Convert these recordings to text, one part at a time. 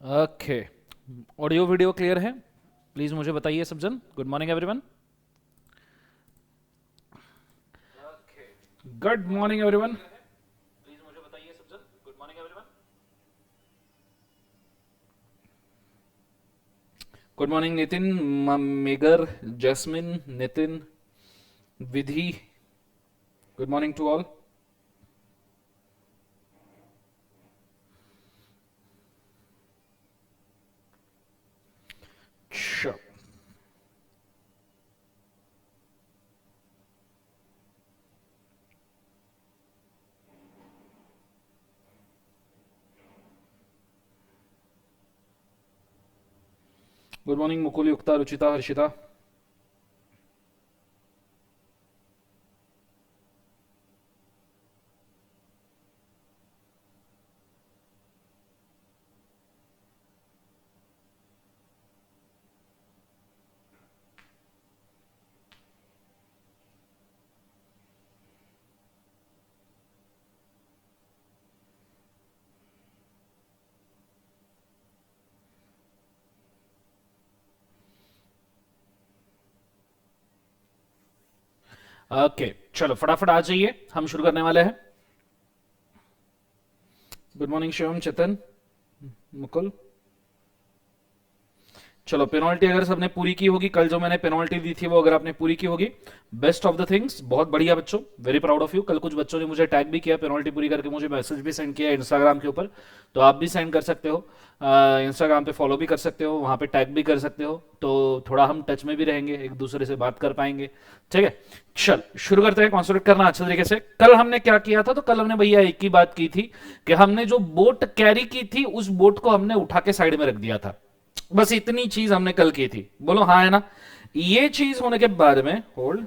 Okay, audio video clear है? Please मुझे बताइए सब जन। Good morning everyone. Good morning everyone. Please मुझे बताइए सब जन। Good morning everyone. Good morning Nitin, Megar, Jasmine, Nitin, Vidhi. Good morning to all. Good morning Mukul, Yukta, Ruchita, Harshita. Okay, चलो फटाफट आ जाइए, हम शुरू करने वाले हैं। Good morning Shivam, Chetan, Mukul. चलो, पेनल्टी अगर सबने पूरी की होगी, कल जो मैंने पेनल्टी दी थी वो अगर आपने पूरी की होगी, बेस्ट ऑफ द थिंग्स, बहुत बढ़िया बच्चों, वेरी प्राउड ऑफ यू। कल कुछ बच्चों ने मुझे टैग भी किया, पेनल्टी पूरी करके मुझे मैसेज भी सेंड किया इंस्टाग्राम के ऊपर, तो आप भी सेंड कर सकते हो। इंस्टाग्राम पे फॉलो भी कर सकते हो, वहां पे टैग भी कर सकते हो, तो थोड़ा हम टच में भी रहेंगे, एक दूसरे से बात कर पाएंगे। ठीक है, चल शुरू करते हैं। कॉन्सेंट्रेट करना अच्छे तरीके से। कल हमने क्या किया था? तो कल हमने भैया एक ही बात की थी कि हमने जो बोट कैरी की थी उस बोट को हमने उठा के साइड में रख दिया था। बस इतनी चीज हमने कल की थी, बोलो हाँ है ना। ये चीज होने के बाद में होल्ड,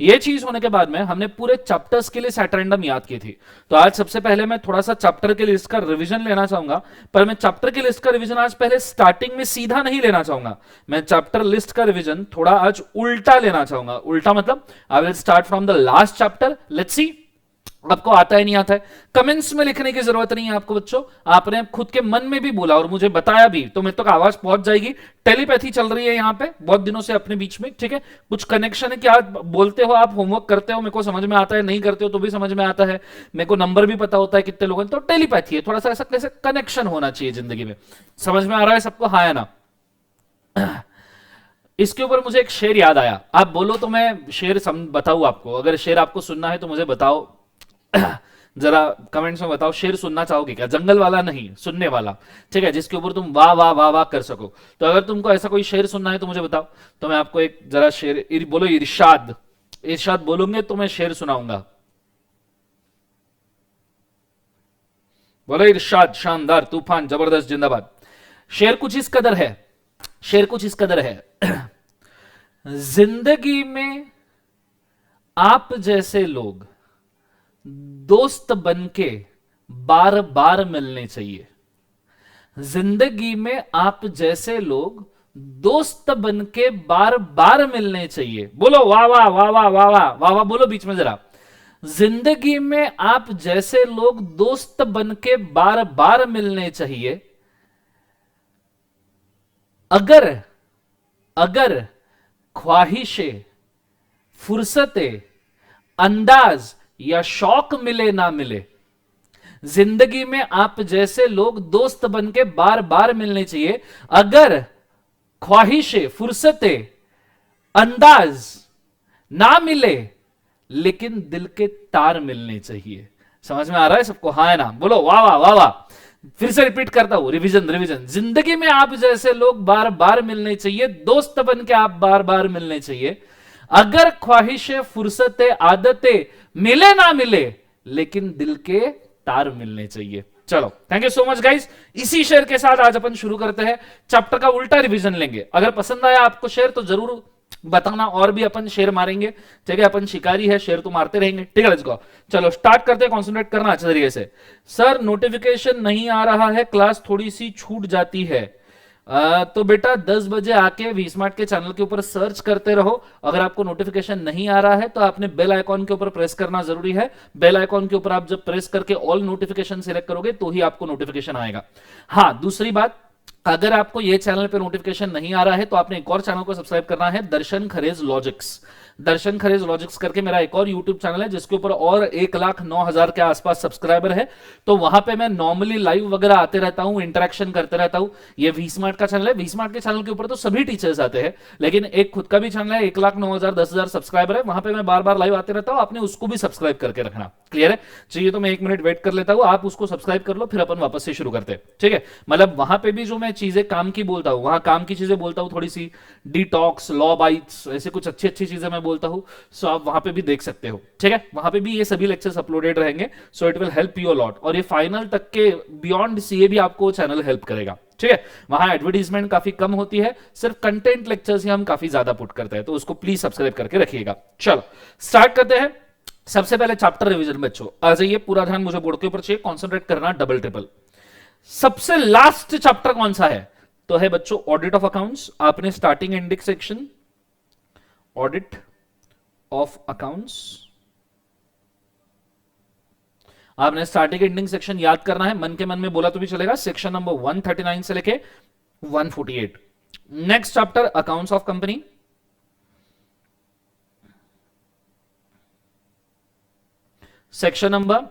ये चीज होने के बाद में हमने पूरे चैप्टर्स के लिए सैटरडेम याद की थी। तो आज सबसे पहले मैं थोड़ा सा चैप्टर के लिस्ट का रिवीजन लेना चाहूंगा, पर मैं चैप्टर की लिस्ट का रिवीजन आज पहले स्टार्टिंग में सीधा नहीं लेना चाहूंगा। मैं चैप्टर लिस्ट का रिवीजन थोड़ा आज उल्टा लेना चाहूंगा। उल्टा मतलब I will start from the last chapter. Let's see आपको आता है नहीं आता है, कमेंट्स में लिखने की जरूरत नहीं है आपको बच्चों, आपने खुद के मन में भी बोला और मुझे बताया भी तो मेरे तक आवाज पहुंच जाएगी। टेलीपैथी चल रही है यहाँ पे बहुत दिनों से अपने बीच में, ठीक है। कुछ कनेक्शन है कि आप बोलते हो, आप होमवर्क करते हो, मेरे को समझ में आता है, नहीं करते हो तो भी समझ में आता है, मेरे को नंबर भी पता होता है कितने लोगों ने, तो टेलीपैथी है, थोड़ा सा ऐसा कैसे कनेक्शन होना चाहिए जिंदगी में। समझ में आ रहा है सबको? हाँ है ना। इसके ऊपर मुझे एक शेर याद आया, आप बोलो तो मैं शेर बताऊं आपको, अगर शेर आपको सुनना है तो मुझे बताओ। जरा कमेंट्स में बताओ, शेर सुनना चाहोगे क्या? जंगल वाला नहीं, सुनने वाला, ठीक है, जिसके ऊपर तुम वाह वाह वाह वाह कर सको। तो अगर तुमको ऐसा कोई शेर सुनना है तो मुझे बताओ, तो मैं आपको एक जरा शेर बोलो, इरशाद, इरशाद बोलोगे तो मैं शेर सुनाऊंगा। बोलो इरशाद, शानदार, तूफान, जबरदस्त, जिंदाबाद। शेर कुछ इस कदर है, शेर कुछ इस कदर है। जिंदगी में आप जैसे लोग दोस्त बनके बार बार मिलने चाहिए। जिंदगी में आप जैसे लोग दोस्त बनके बार बार मिलने चाहिए। बोलो वाह वाह वाह वाह वाह वाह वाह वाह, बोलो बीच में जरा। जिंदगी में आप जैसे लोग दोस्त बनके बार बार मिलने चाहिए। अगर अगर ख्वाहिशें, फुर्सतें, अंदाज या शौक मिले ना मिले, जिंदगी में आप जैसे लोग दोस्त बन के बार बार मिलने चाहिए। अगर ख्वाहिशें, फुर्सतें, अंदाज ना मिले, लेकिन दिल के तार मिलने चाहिए। समझ में आ रहा है सबको? हाँ है ना। बोलो वाह वाह वाह वाह। फिर से रिपीट करता हूं, रिवीजन रिवीजन। जिंदगी में आप जैसे लोग बार बार मिलने चाहिए, दोस्त बन के आप बार बार मिलने चाहिए। अगर ख्वाहिशें, फुर्सतें, आदतें मिले ना मिले, लेकिन दिल के तार मिलने चाहिए। चलो, thank you so much guys. इसी शेर के साथ आज अपन शुरू करते हैं, चैप्टर का उल्टा रिवीजन लेंगे। अगर पसंद आया आपको शेर तो जरूर बताना, और भी अपन शेर मारेंगे, ठीक है। अपन शिकारी है, शेर तो मारते रहेंगे, ठीक है। लेट्स गो, चलो स्टार्ट करते हैं। कॉन्सेंट्रेट करना अच्छे तरीके से। सर नोटिफिकेशन नहीं आ रहा है, क्लास थोड़ी सी छूट जाती है। तो बेटा 10 बजे आके वी स्मार्ट के चैनल के ऊपर सर्च करते रहो। अगर आपको नोटिफिकेशन नहीं आ रहा है तो आपने बेल आइकॉन के ऊपर प्रेस करना जरूरी है। बेल आइकॉन के ऊपर आप जब प्रेस करके ऑल नोटिफिकेशन सिलेक्ट करोगे तो ही आपको नोटिफिकेशन आएगा। हाँ, दूसरी बात, अगर आपको ये चैनल पे नोटिफिकेशन नहीं आ रहा है तो आपने एक और चैनल को सब्सक्राइब करना है, दर्शन खरेज लॉजिक्स। दर्शन खरेज लॉजिक्स करके मेरा एक और यूट्यूब चैनल है जिसके ऊपर और 1,09,000 के आसपास सब्सक्राइबर है। तो वहां पे मैं नॉर्मली लाइव वगैरह आते रहता हूं, इंटरेक्शन करते रहता हूं। ये वी स्मार्ट का चैनल है, वी स्मार्ट के चैनल के ऊपर तो सभी टीचर्स आते हैं, लेकिन एक खुद का भी चैनल है, 1,09,000 10,000 सब्सक्राइबर है, वहां पे मैं बार बार लाइव आते रहता हूं। आपने उसको भी सब्सक्राइब करके रखना, क्लियर है? चाहिए तो मैं 1 मिनट वेट कर लेता हूं, आप उसको सब्सक्राइब कर लो, फिर अपन वापस से शुरू करते हैं, ठीक है? मतलब वहां पे भी जो मैं चीजें काम की बोलता हूं, वहां काम की चीजें बोलता हूं, थोड़ी सी डिटॉक्स, लॉ बाइट्स, ऐसे कुछ अच्छी अच्छी चीजें मैं बोलता हूं। सो आप वहां पे भी देख सकते हो, ठीक है? वहां पे भी ये सभी लेक्चर्स अपलोडेड रहेंगे, सो it will help you a lot. और ये फाइनल तक के बियॉन्ड सीए भी आपको चैनल हेल्प करेगा, ठीक है? वहां एडवर्टीजमेंट काफी कम होती है, सिर्फ कंटेंट लेक्चर्स ही हम काफी ज्यादा पुट करते हैं, तो उसको प्लीज सब्सक्राइब करके रखिएगा। चलो स्टार्ट करते हैं। सबसे पहले चैप्टर रिवीजन बच्चों, आ जाइए, पूरा ध्यान मुझे बोर्ड के ऊपर चाहिए, कॉन्सेंट्रेट करना डबल ट्रिपल। सबसे लास्ट चैप्टर कौन सा है? तो है बच्चों ऑडिट ऑफ अकाउंट्स। आपने starting ending section, audit of accounts, आपने स्टार्टिंग एंडिंग सेक्शन याद करना है, मन के मन में बोला तो भी चलेगा। सेक्शन नंबर 139 से लेके 148। Next chapter accounts of company, section number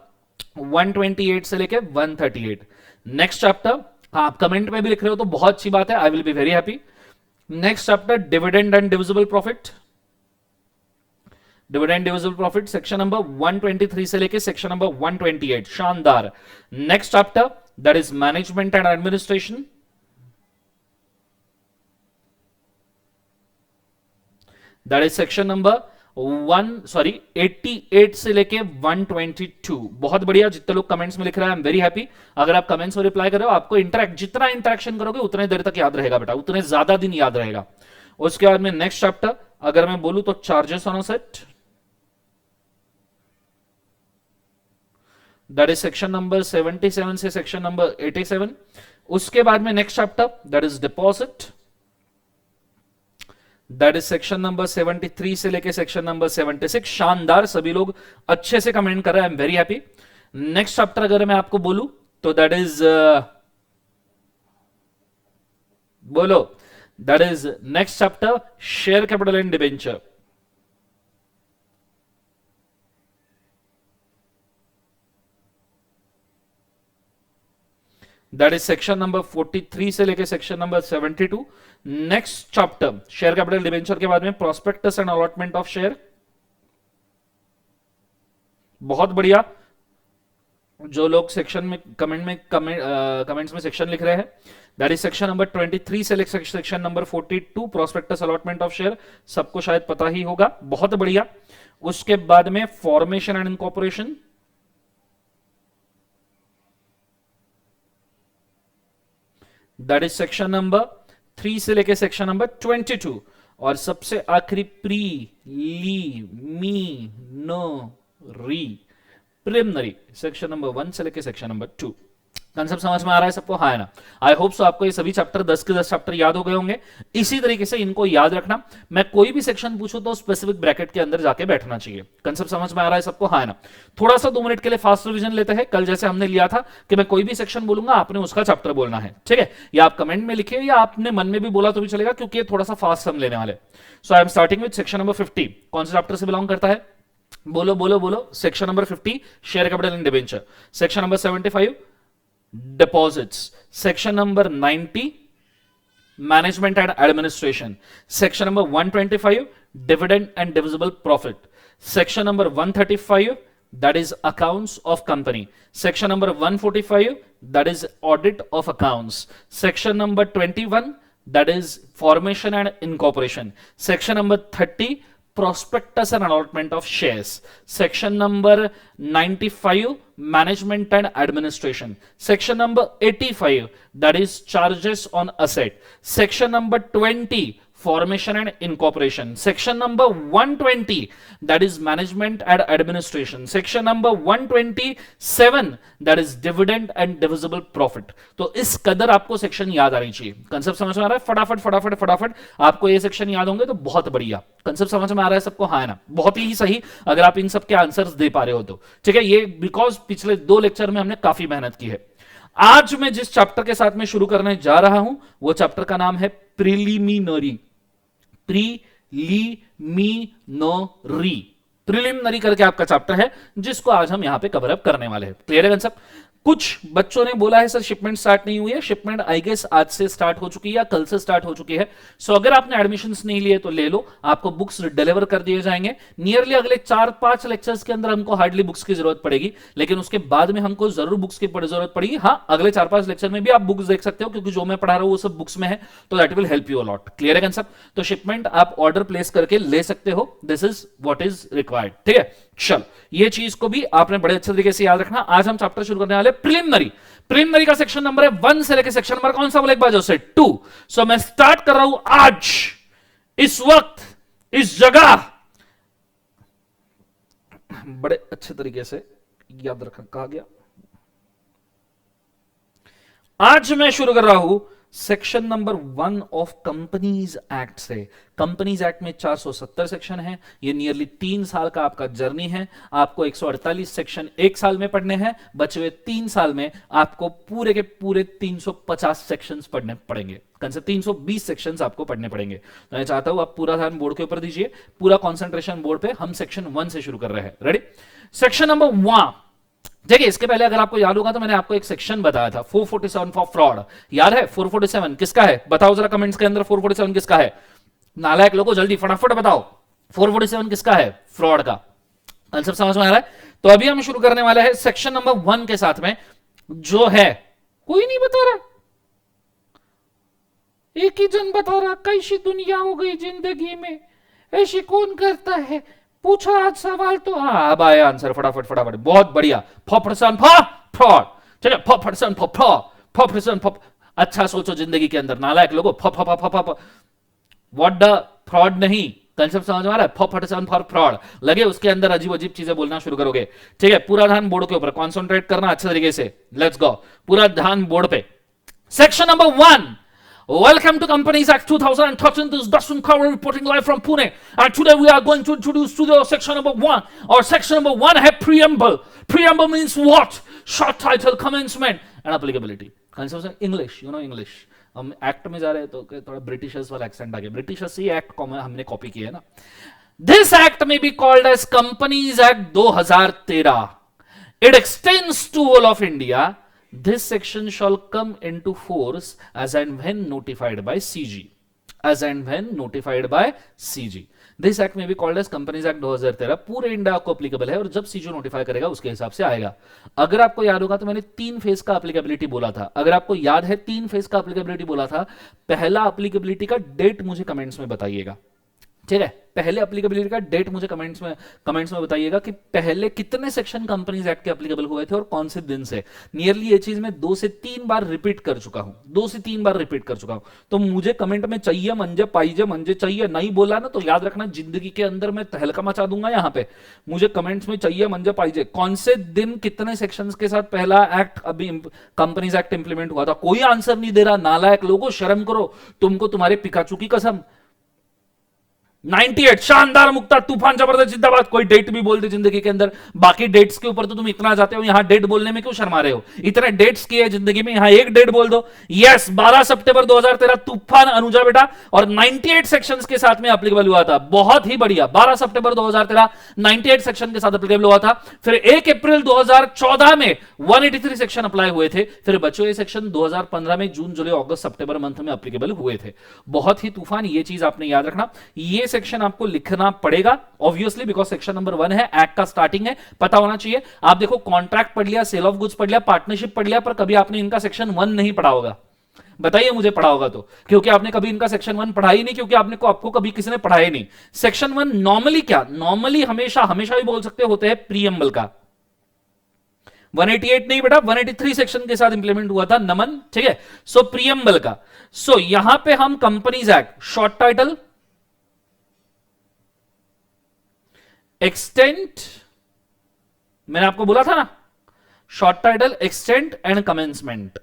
128 से लेके 138। नेक्स्ट चैप्टर, आप कमेंट में भी लिख रहे हो तो बहुत अच्छी बात है, I will be very happy. Next chapter dividend and divisible profit, dividend divisible profit section number 123 से लेके सेक्शन नंबर 128, शानदार। Next chapter that is management and administration, that is section number 88 से लेके 122। बहुत बढ़िया, जितने लोग कमेंट्स में लिख रहे हैं आई एम वेरी हैप्पी। अगर आप कमेंट्स में रिप्लाई कर रहे हो, आपको जितना इंटरेक्शन करोगे उतने देर तक याद रहेगा बेटा, उतने ज्यादा दिन याद रहेगा। उसके बाद में नेक्स्ट चैप्टर अगर मैं बोलूं तो charges on asset, that is section number 77 से सेक्शन नंबर 87। उसके बाद में next chapter that is deposit, that is section number 73 से लेके सेक्शन नंबर 76। शानदार, सभी लोग अच्छे से कमेंट कर रहे हैं, आई am very happy. Next chapter अगर मैं आपको बोलूं तो दैट इज बोलो, that is next chapter share capital and debenture, that is section number 43 से लेके section number 72। Next chapter share capital debenture के बाद में prospectus and allotment of share. बहुत बढ़िया, जो लोग सेक्शन में कमेंट्स में सेक्शन लिख रहे हैं, दैट इज सेक्शन नंबर 23 से लेके section number 42 prospectus allotment of share, सबको शायद पता ही होगा। बहुत बढ़िया। उसके बाद में formation and incorporation, that is section number 3 से लेके सेक्शन नंबर 22। और सबसे आखिरी प्रिलिमिनरी सेक्शन नंबर 1 से लेके सेक्शन नंबर 2। कंसेप्ट समझ में आ रहा है सबको? हाँ है ना? आई होप सो आपको ये सभी चैप्टर 10 के 10 चैप्टर याद हो गए होंगे। इसी तरीके से इनको याद रखना, मैं कोई भी सेक्शन पूछूं तो स्पेसिफिक ब्रैकेट के अंदर जाके बैठना चाहिए। कंसेप्ट समझ में आ रहा है सबको? हाँ है ना? थोड़ा सा 2 मिनट के लिए फास्ट रिवीजन लेते हैं। कल जैसे हमने लिया था कि मैं कोई भी सेक्शन बोलूंगा, आपने उसका चैप्टर बोलना है, ठीक है? या आप कमेंट में लिखे या आपने मन में भी बोला तो भी चलेगा, क्योंकि थोड़ा सा फास्ट हम लेने वाले। So I am starting with section number 50। कौन से चैप्टर से बिलोंग करता है? बोलो बोलो बोलो। Section number 50 share capital and debenture. Section number 75 deposits, section number 90 management and administration, section number 125 dividend and divisible profit, section number 135 that is accounts of company, section number 145 that is audit of accounts, section number 21 that is formation and incorporation, section number 30 prospectus and allotment of shares, section number 95 management and administration, section number 85 that is charges on asset, section number 20 formation and incorporation, section number 120 that is management and administration, section number 127 that is dividend and divisible profit। तो इस कदर आपको section याद आनी चाहिए। Concept समझ में आ रहा है? फटाफट फटाफट फटाफट आपको ये सेक्शन याद होंगे तो बहुत बढ़िया। कंसेप्ट समझ में आ रहा है सबको? हाँ है ना? बहुत ही सही, अगर आप इन सब के आंसर्स दे पा रहे हो तो ठीक है। ये बिकॉज पिछले 2 लेक्चर में हमने काफी मेहनत की है। आज मैं जिस चैप्टर के साथ में शुरू करने जा रहा हूं वो चैप्टर का नाम है प्रिलिमिनरी। प्रीलिमिनरी प्रिलिमिनरी करके आपका चैप्टर है जिसको आज हम यहां पे कवर अप करने वाले हैं। क्लियर है कंसेप्ट? कुछ बच्चों ने बोला है सर शिपमेंट स्टार्ट नहीं हुई है। शिपमेंट आई गेस आज से स्टार्ट हो चुकी है या कल से स्टार्ट हो चुकी है। सो अगर आपने एडमिशंस नहीं लिए तो ले लो, आपको बुक्स डिलीवर कर दिए जाएंगे। नियरली अगले 4-5 लेक्चर्स के अंदर हमको हार्डली बुक्स की जरूरत पड़ेगी, लेकिन उसके बाद में हमको जरूर बुक्स की जरूरत पड़ेगी। हाँ, अगले 4-5 लेक्चर में भी आप बुक्स देख सकते हो क्योंकि जो मैं पढ़ा रहा हूं वो सब बुक्स में है, तो that will help you a lot. Clear है कंसेप्ट? तो शिपमेंट आप ऑर्डर प्लेस करके ले सकते हो। This is what is required. ठीक है, चल ये चीज को भी आपने बड़े अच्छे तरीके से याद रखना। आज हम चैप्टर शुरू करने वाले प्रिलिमिनरी। प्रिलिमिनरी का सेक्शन नंबर है 1 से लेकर सेक्शन नंबर कौन सा बोले एक बार से 2। सो मैं स्टार्ट कर रहा हूं आज, इस वक्त, इस जगह। बड़े अच्छे तरीके से याद रखना कहा गया। आज मैं शुरू कर रहा हूं section number 1 of companies act से। कंपनीज एक्ट में 470 सेक्शन है। ये नियरली 3 साल का आपका जर्नी है। आपको 148 सेक्शन 1 साल में पढ़ने हैं, बचे हुए 3 साल में आपको पूरे के पूरे 350 सेक्शंस पढ़ने पड़ेंगे। कंसेप्ट 320 सेक्शंस आपको पढ़ने पड़ेंगे। तो मैं चाहता हूं आप पूरा ध्यान बोर्ड के ऊपर दीजिए, पूरा कंसंट्रेशन बोर्ड पे। हम सेक्शन 1 से शुरू कर रहे हैं। रेडी? Section number 1। देखिए, इसके पहले अगर आपको याद होगा तो मैंने आपको एक सेक्शन बताया था 447 फॉर फ्रॉड। याद है 447 किसका है? बताओ जरा कमेंट्स के अंदर 447 किसका है। नालायक लोगों जल्दी फटाफट बताओ 447 किसका है? फ्रॉड का। कंसेप्ट समझ में आ रहा है? तो अभी हम शुरू करने वाले हैं सेक्शन नंबर 1 के साथ में, जो है कोई नहीं बता रहा, एक ही जन बता रहा। कैसी दुनिया हो गई जिंदगी में, ऐसी कौन करता है? पूछा आज सवाल तो अब आया आंसर फटाफट फटाफट। बहुत बढ़िया। फ्रॉड। ठीक है, फ्रॉड। अच्छा सोचो जिंदगी के अंदर नालायक लोगों। व्हाट द फ्रॉड नहीं। कंसेप्ट समझ में आ रहा है? फॉर फ्रॉड लगे उसके अंदर अजीब अजीब चीजें बोलना शुरू करोगे। ठीक है, पूरा ध्यान बोर्ड के ऊपर कॉन्सेंट्रेट करना अच्छे तरीके से। लेट्स गो, पूरा ध्यान बोर्ड पे। Section number 1। Welcome to Companies Act 2013. This is Dustin Carver reporting live from Pune. And today we are going to introduce to the section number 1. Or section number 1 है preamble. Preamble means what? Short title, commencement and applicability. Concept English, you know English. हम act में जा रहे हैं तो थोड़ा Britishers वाला accent आ गया। ब्रिटिशर्स से एक्ट हमने कॉपी किया है ना। This act may be called as Companies Act 2013. It extends to whole of India. This section shall come into force as and when notified by CG. As and when notified by CG. This act may be called as Companies Act 2013. पूरे India को applicable है और जब CG notify करेगा उसके हिसाब से आएगा। अगर आपको याद होगा तो मैंने 3 फेज का एप्लीकेबिलिटी बोला था। अगर आपको याद है 3 फेज का एप्लीकेबिलिटी बोला था। पहला एप्लीकेबिलिटी का डेट मुझे कमेंट्स में बताइएगा। ठीक है, पहले एप्लीकेबिलिटी का डेट मुझे कमेंट्स में बताइएगा कि पहले कितने सेक्शन कंपनीज एक्ट के एप्लीकेबल हुए थे और कौन से दिन से। नियरली ये चीज मैं 2 से 3 बार रिपीट कर चुका हूं। तो मुझे कमेंट में चाहिए मंजे पाइजे मंजे चाहिए। नहीं बोला ना तो याद रखना जिंदगी के अंदर मैं तहलका मचा दूंगा। यहां पे मुझे कमेंट्स में चाहिए मंजे पाइजे। कौन से दिन कितने सेक्शंस के साथ पहला एक्ट अभी कंपनीज एक्ट इंप्लीमेंट हुआ था। कोई आंसर नहीं दे रहा। नालायक लोगों शर्म करो, तुमको तुम्हारे पिकाचू की कसम। 98 शानदार मुक्ता तूफान जबरदस्त जिंदाबाद। कोई डेट भी बोल दे जिंदगी के अंदर। बाकी डेट्स के ऊपर तो तुम इतना जाते हो, यहां डेट बोलने में क्यों शर्मा रहे हो? इतने डेट्स की है जिंदगी में, यहां एक डेट बोल दो। यस, 12 सितंबर 2013 तूफान अनुजा बेटा, और 98 सेक्शंस के साथ में एप्लीकेबल हुआ था। बहुत ही बढ़िया। 12 सितंबर 2013 98 सेक्शन के साथ एप्लीकेबल हुआ था। फिर 1 अप्रैल 2014 में 183 सेक्शन अप्लाई हुए थे। फिर बचे हुए सेक्शन 2015 में जून जुलाई अगस्त सितंबर मंथ में एप्लीकेबल हुए थे। बहुत ही तूफान। ये चीज आपने याद रखना। ये सेक्शन आपको लिखना पड़ेगा ऑब्वियसली, बिकॉज सेक्शन नंबर 1 है, एक्ट का स्टार्टिंग है, पता होना चाहिए। आप देखो कॉन्ट्रैक्ट पढ़ लिया, सेल ऑफ गुड्स पढ़ लिया, पार्टनरशिप पढ़ लिया, पर कभी आपने इनका सेक्शन 1 नहीं पढ़ा होगा। बताइए मुझे पढ़ा होगा तो, क्योंकि आपने कभी इनका सेक्शन 1 पढ़ा ही नहीं, क्योंकि आपको कभी किसी ने पढ़ाया नहीं। सेक्शन 1 नॉर्मली क्या, नॉर्मली हमेशा भी बोल सकते होते हैं प्रीएम्बल का। 188 नहीं बेटा, 183 सेक्शन के साथ इंप्लीमेंट हुआ था नमन। ठीक है, सो प्रीएम्बल का। सो यहां पे हम companies act short title extent, मैंने आपको बोला था ना, short title extent and commencement,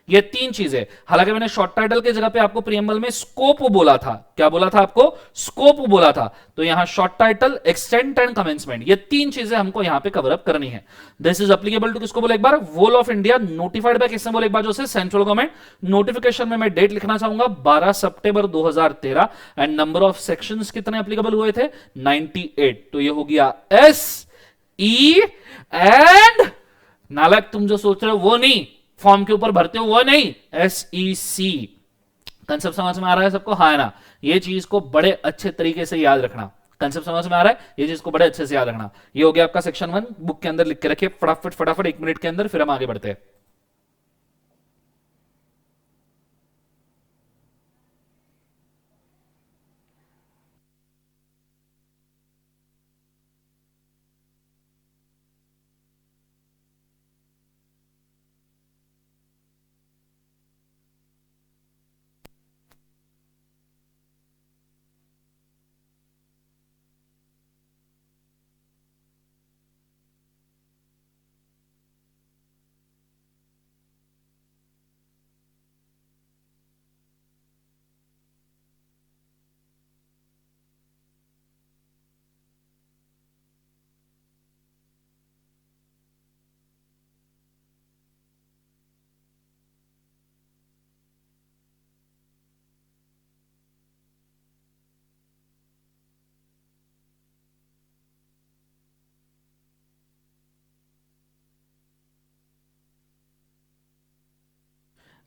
ये तीन चीजें। हालांकि मैंने शॉर्ट टाइटल की जगह पे आपको प्रीएम्बल में स्कोप बोला था, क्या बोला था आपको? स्कोप बोला था। तो यहां short title, extent and commencement, ये तीन चीजें हमको यहां पे कवर अप करनी है। दिस इज एप्लीकेबल टू किसको बोले एक बार? वोल ऑफ इंडिया, नोटिफाइड बाय किसने बोले एक बार? जो से सेंट्रल गवर्नमेंट। नोटिफिकेशन में मैं डेट लिखना चाहूंगा 12 सितंबर 2013 एंड नंबर ऑफ सेक्शंस कितने एप्लीकेबल हुए थे? 98। तो ये हो गया एस ई एंड, नालक तुम जो सोच रहे हो वो नहीं, फॉर्म के ऊपर भरते हो वो नहीं, SEC। कंसेप्ट समझ में आ रहा है सबको? हाँ है ना? ये चीज को बड़े अच्छे तरीके से याद रखना। कंसेप्ट समझ में आ रहा है? ये चीज को बड़े अच्छे से याद रखना। ये हो गया आपका सेक्शन 1, बुक के अंदर लिख के रखिए फटाफट फटाफट 1 मिनट के अंदर, फिर हम आगे बढ़ते हैं।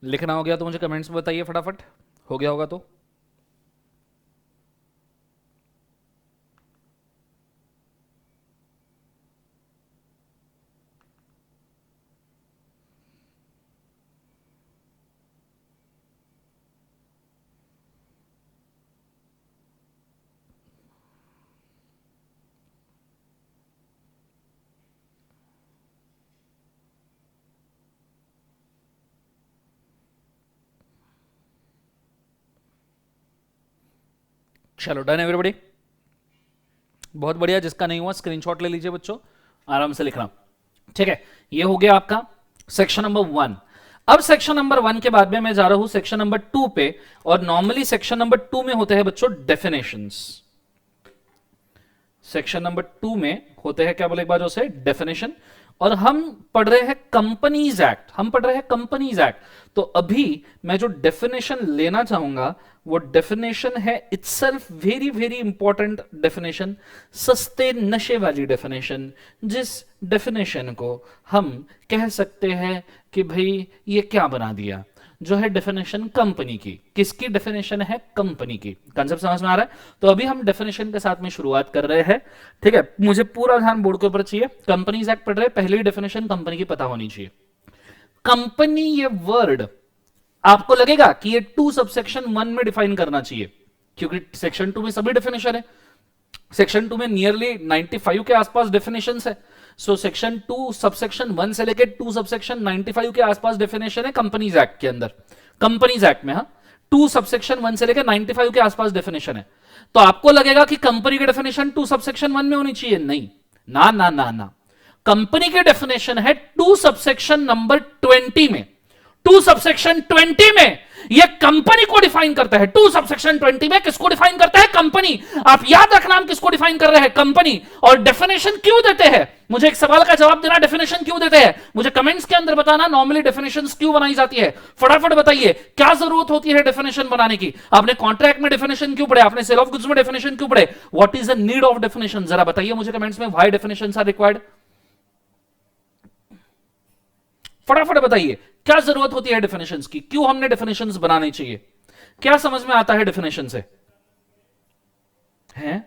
लिखना हो गया तो मुझे कमेंट्स में बताइए फटाफट, हो गया होगा तो। चलो डन एवरीबॉडी, बहुत बढ़िया। जिसका नहीं हुआ स्क्रीनशॉट ले लीजिए बच्चों, आराम से लिखना। ठीक है, ये हो गया आपका सेक्शन नंबर 1। अब सेक्शन नंबर 1 के बाद में मैं जा रहा हूं सेक्शन नंबर 2 पे, और नॉर्मली सेक्शन नंबर 2 में होते हैं बच्चों डेफिनेशंस। सेक्शन नंबर 2 में होते हैं क्या बोले एक बार जो से? डेफिनेशन। और हम पढ़ रहे हैं कंपनीज एक्ट, हम पढ़ रहे हैं कंपनीज एक्ट। तो अभी मैं जो डेफिनेशन लेना चाहूंगा वो डेफिनेशन है itself very very important definition, सस्ते नशे वाली डेफिनेशन, जिस डेफिनेशन को हम कह सकते हैं कि भाई ये क्या बना दिया, जो है डेफिनेशन कंपनी की। किसकी डेफिनेशन है? कंपनी की। कंसेप्ट समझ में आ रहा है? तो अभी हम डेफिनेशन के साथ में शुरुआत कर रहे हैं। ठीक है, मुझे पूरा ध्यान बोर्ड के ऊपर चाहिए। कंपनीज एक्ट पढ़ रहे हैं, पहली डेफिनेशन कंपनी की पता होनी चाहिए। कंपनी ये वर्ड आपको लगेगा कि ये 2 सबसेक्शन 1 में डिफाइन करना चाहिए, क्योंकि सेक्शन 2 में सभी डेफिनेशन है। सेक्शन 2 में नियरली 95 के आसपास डेफिनेशंस है। सो सेक्शन 2 सबसेक्शन 1 से लेकर 2 सबसेक्शन 95 के आसपास डेफिनेशन है कंपनीज एक्ट के अंदर। कंपनीज एक्ट में, हाँ, 2 सबसेक्शन 1 से लेकर 95 के आसपास डेफिनेशन है। तो आपको लगेगा कि कंपनी की डेफिनेशन 2 सबसेक्शन 1 में होनी चाहिए। नहीं, ना ना ना ना, कंपनी की डेफिनेशन है 2 सबसेक्शन नंबर 20 में। 2 सबसेक्शन 20 में यह कंपनी को डिफाइन करता है। 2 सबसेक्शन 20 में किसको डिफाइन करता है? कंपनी। आप याद रखना हम किसको डिफाइन कर रहे हैं? कंपनी। और डेफिनेशन क्यों देते हैं? मुझे एक सवाल का जवाब देना, डेफिनेशन क्यों देते हैं मुझे कमेंट्स के अंदर बताना। नॉर्मली डेफिनेशंस क्यों बनाई जाती है? फटाफट बताइए, क्या जरूरत होती है डेफिनेशन बनाने की? आपने कॉन्ट्रैक्ट में डेफिनेशन क्यों पढ़े? आपने सेल ऑफ गुड्स में डेफिनेशन क्यों पढ़े? What is the need of definition? जरा बताइए मुझे कमेंट्स में, व्हाई डेफिनेशंस आर रिक्वायर्ड। फटाफट बताइए, क्या जरूरत होती है डेफिनेशंस की? क्यों हमने डेफिनेशंस बनाने चाहिए? क्या समझ में आता है डेफिनेशन से? हैं?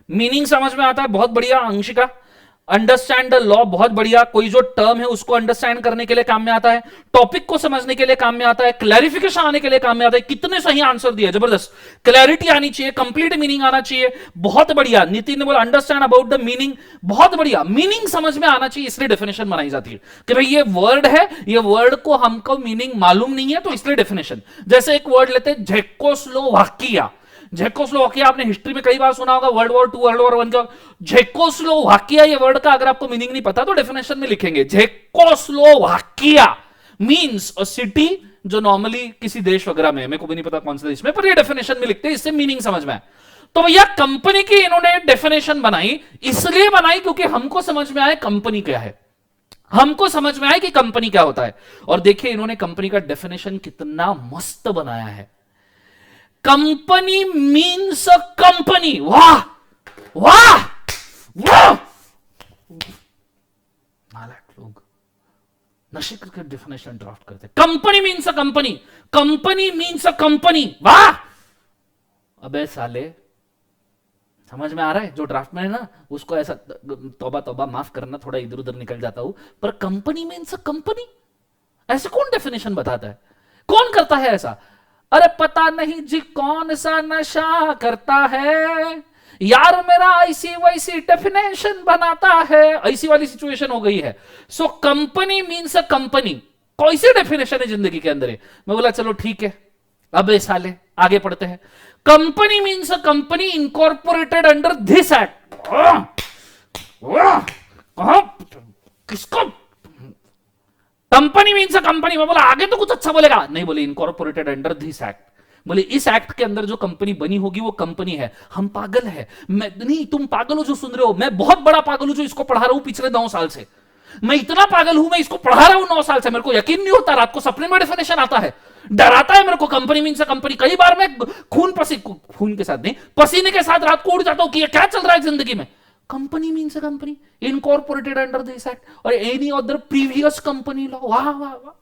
मीनिंग समझ में आता है? बहुत बढ़िया अंशिका। अंडरस्टैंड द लॉ, बहुत बढ़िया। कोई जो टर्म है उसको अंडरस्टैंड करने के लिए काम में आता है, टॉपिक को समझने के लिए काम में आता है, क्लैरिफिकेशन आने के लिए काम में आता है। कितने सही आंसर दिया, जबरदस्त। क्लैरिटी आनी चाहिए, कंप्लीट मीनिंग आना चाहिए, बहुत बढ़िया। नितिन ने बोला अंडरस्टैंड अबाउट द मीनिंग, बहुत बढ़िया। मीनिंग समझ में आना चाहिए, इसलिए डेफिनेशन बनाई जाती है कि भाई ये वर्ड है, ये वर्ड को हमको मीनिंग मालूम नहीं है तो इसलिए डेफिनेशन। जैसे एक वर्ड लेते हैं झेकोस्लोवाकिया, जेकोस्लोवाकिया आपने हिस्ट्री में कई बार सुना होगा, वर्ल्ड वॉर 2 वर्ल्ड वॉर 1 का। जेकोस्लोवाकिया ये वर्ड का अगर आपको मीनिंग नहीं पता तो डेफिनेशन में लिखेंगे, जेकोस्लोवाकिया मींस अ सिटी जो नॉर्मली किसी देश वगैरह में, मेरे को भी नहीं पता कौन से देश में, पर ये डेफिनेशन में लिखते हैं, इससे मीनिंग समझ में आए। तो भैया कंपनी की इन्होंने डेफिनेशन बनाई, इसलिए बनाई क्योंकि हमको समझ में आए कंपनी क्या है, हमको समझ में आए कि कंपनी क्या होता है। और देखिए इन्होंने कंपनी का डेफिनेशन कितना मस्त बनाया है। कंपनी मीन्स अ कंपनी, वाह वाह वाह, नालायक लोग नशे करके डेफिनेशन ड्राफ्ट करते। Company means a company, company means a company, वाह। अबे साले समझ में आ रहा है, जो ड्राफ्ट में है ना उसको ऐसा, तौबा तौबा माफ करना, थोड़ा इधर उधर निकल जाता हूं, पर कंपनी मीन्स अ कंपनी ऐसे कौन डेफिनेशन बताता है, कौन करता है ऐसा? अरे पता नहीं जी कौन सा नशा करता है यार, मेरा ऐसी वैसी डेफिनेशन बनाता है, ऐसी वाली सिचुएशन हो गई है। सो कंपनी मीन्स अ कंपनी, कोई सी डेफिनेशन है जिंदगी के अंदर है। मैं बोला चलो ठीक है, अब साले आगे पढ़ते हैं। Company means a company incorporated under this act. किसको कंपनी मीन्स अ कंपनी? मैं बोला आगे तो कुछ अच्छा बोलेगा, नहीं बोले इनकॉर्पोरेटेड अंडर दिस एक्ट, बोले इस एक्ट के अंदर जो कंपनी बनी होगी वो कंपनी है। हम पागल है? मैं नहीं, तुम पागल हो जो सुन रहे हो, मैं बहुत बड़ा पागल हूं जो इसको पढ़ा रहा हूं पिछले 9 साल से। मैं इतना पागल हूं, मैं इसको पढ़ा रहा हूं 9 साल से, मेरे को यकीन नहीं होता, रात को सपने में डेफिनेशन आता है, डराता है मेरे को। कंपनी मीन्स कंपनी, कई बार मैं खून के साथ नहीं, पसीने के साथ रात को उड़ जाता हूं कि ये क्या चल रहा है जिंदगी में। Company means company incorporated under this act और any other previous company law. वाह वाह वाह,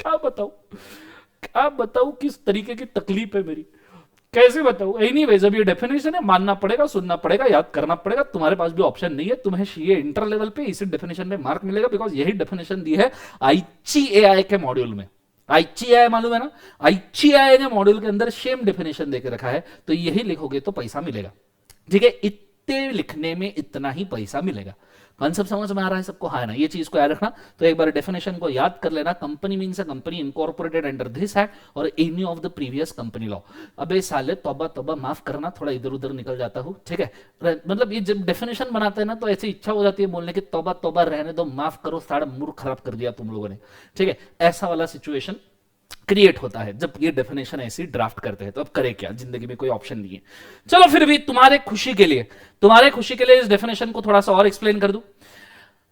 क्या बताऊं किस तरीके की तकलीफ है मेरी, कैसे बताऊं। एनीवेज अब ये डेफिनेशन है, मानना पड़ेगा, सुनना पड़ेगा, याद करना पड़ेगा। तुम्हारे पास भी ऑप्शन नहीं है, तुम्हें ये इंटर लेवल पे इसी डेफिनेशन में मार्क मिलेगा, बिकॉज यही डेफिनेशन दी है आईसीएआई के मॉड्यूल में। आईसीएआई मालूम है ना, आईसीएआई ने मॉड्यूल के अंदर सेम डेफिनेशन देके रखा है, तो यही लिखोगे तो पैसा मिलेगा। ठीक है, इतने लिखने में इतना ही पैसा मिलेगा। कॉन्सेप्ट समझ में आ रहा है सबको? हाँ ना, ये चीज को याद रखना। तो एक बार डेफिनेशन को याद कर लेना, company means a company incorporated under this act और any of the previous company law. अबे साले तौबा तौबा, माफ करना, थोड़ा इधर उधर निकल जाता हूं, ठीक है। मतलब ये जब डेफिनेशन बनाते हैं ना तो ऐसी इच्छा हो जाती है बोलने की तौबा तौबा रहने दो, माफ करो, सारा मूड खराब कर दिया तुम लोगों ने, ठीक है। ऐसा वाला सिचुएशन क्रिएट होता है जब ये डेफिनेशन ऐसी ड्राफ्ट करते हैं। तो अब करे क्या, जिंदगी में कोई ऑप्शन नहीं है। चलो फिर भी तुम्हारे खुशी के लिए इस डेफिनेशन को थोड़ा सा और एक्सप्लेन कर दूं।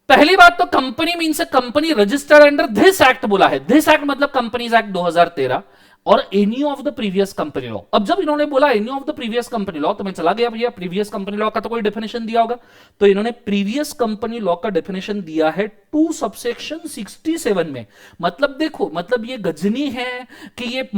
पहली बात तो company means company registered under this act बोला है। दिस एक्ट मतलब कंपनीज एक्ट 2013 और any of the previous company law. अब जब इन्होंने बोला any of the previous company law तो मैं चला गया भैया, प्रीवियस कंपनी लॉ का तो कोई डेफिनेशन दिया होगा, तो इन्होंने प्रीवियस कंपनी लॉ का डेफिनेशन दिया है 2 सबसेक्शन 67 में। मतलब देखो, मतलब ये गजनी है कि ये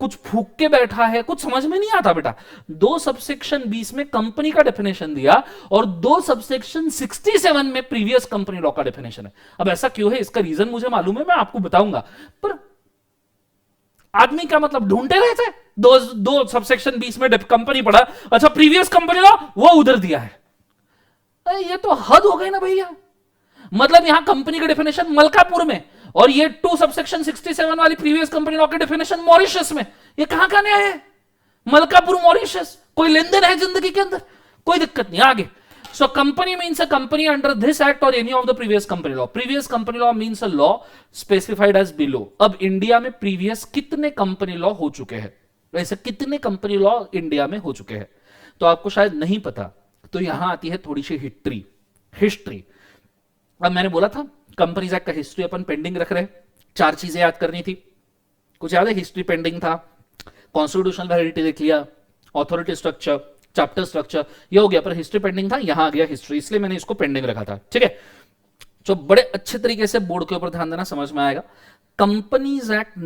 कुछ फूक के बैठा है, कुछ समझ में नहीं आता बेटा। 2 सबसेक्शन 20 में कंपनी का डेफिनेशन दिया और 2 सबसेक्शन 67 में प्रीवियस कंपनी लॉ का डेफिनेशन है। अब ऐसा क्यों है, इसका रीजन मुझे मालूम है, मैं आपको बताऊंगा। पर आदमी क्या मतलब ढूंढते रहते हैं, दो सबसेक्शन 20 में कंपनी पढ़ा, अच्छा प्रीवियस कंपनी लॉ वो उधर दिया है। ये तो हद हो गई ना भैया। मतलब यहां कंपनी का डेफिनेशन मलकापुर में और ये 2 सबसेक्शन 67 वाली प्रीवियस कंपनी लॉ के डेफिनेशन मॉरिशस में। ये कहां का न्याय है? मलकापुर मॉरिशस, कोई लेन देन है जिंदगी के अंदर? कोई दिक्कत नहीं, आगे। So company means a company under this act और any of the previous company law. Previous company law means a law specified as below. अब इंडिया में प्रीवियस कितने कंपनी लॉ हो चुके हैं, वैसे कितने कंपनी लॉ इंडिया में हो चुके हैं तो आपको शायद नहीं पता। तो यहां आती है थोड़ी सी हिस्ट्री। अब मैंने बोला था कंपनीज एक्ट का हिस्ट्री अपन पेंडिंग रख रहे हैं, 4 चीजें याद करनी थी। कुछ याद है? हिस्ट्री पेंडिंग था, कॉन्स्टिट्यूशनल वैलिडिटी देख लिया, ऑथोरिटी स्ट्रक्चर, चैप्टर स्ट्रक्चर, ये हो गया, पर हिस्ट्री पेंडिंग था, यहां आ गया हिस्ट्री, इसलिए मैंने इसको पेंडिंग रखा था, ठीक है। तो बड़े अच्छे तरीके से बोर्ड के ऊपर ध्यान देना, समझ में आएगा। कंपनीज एक्ट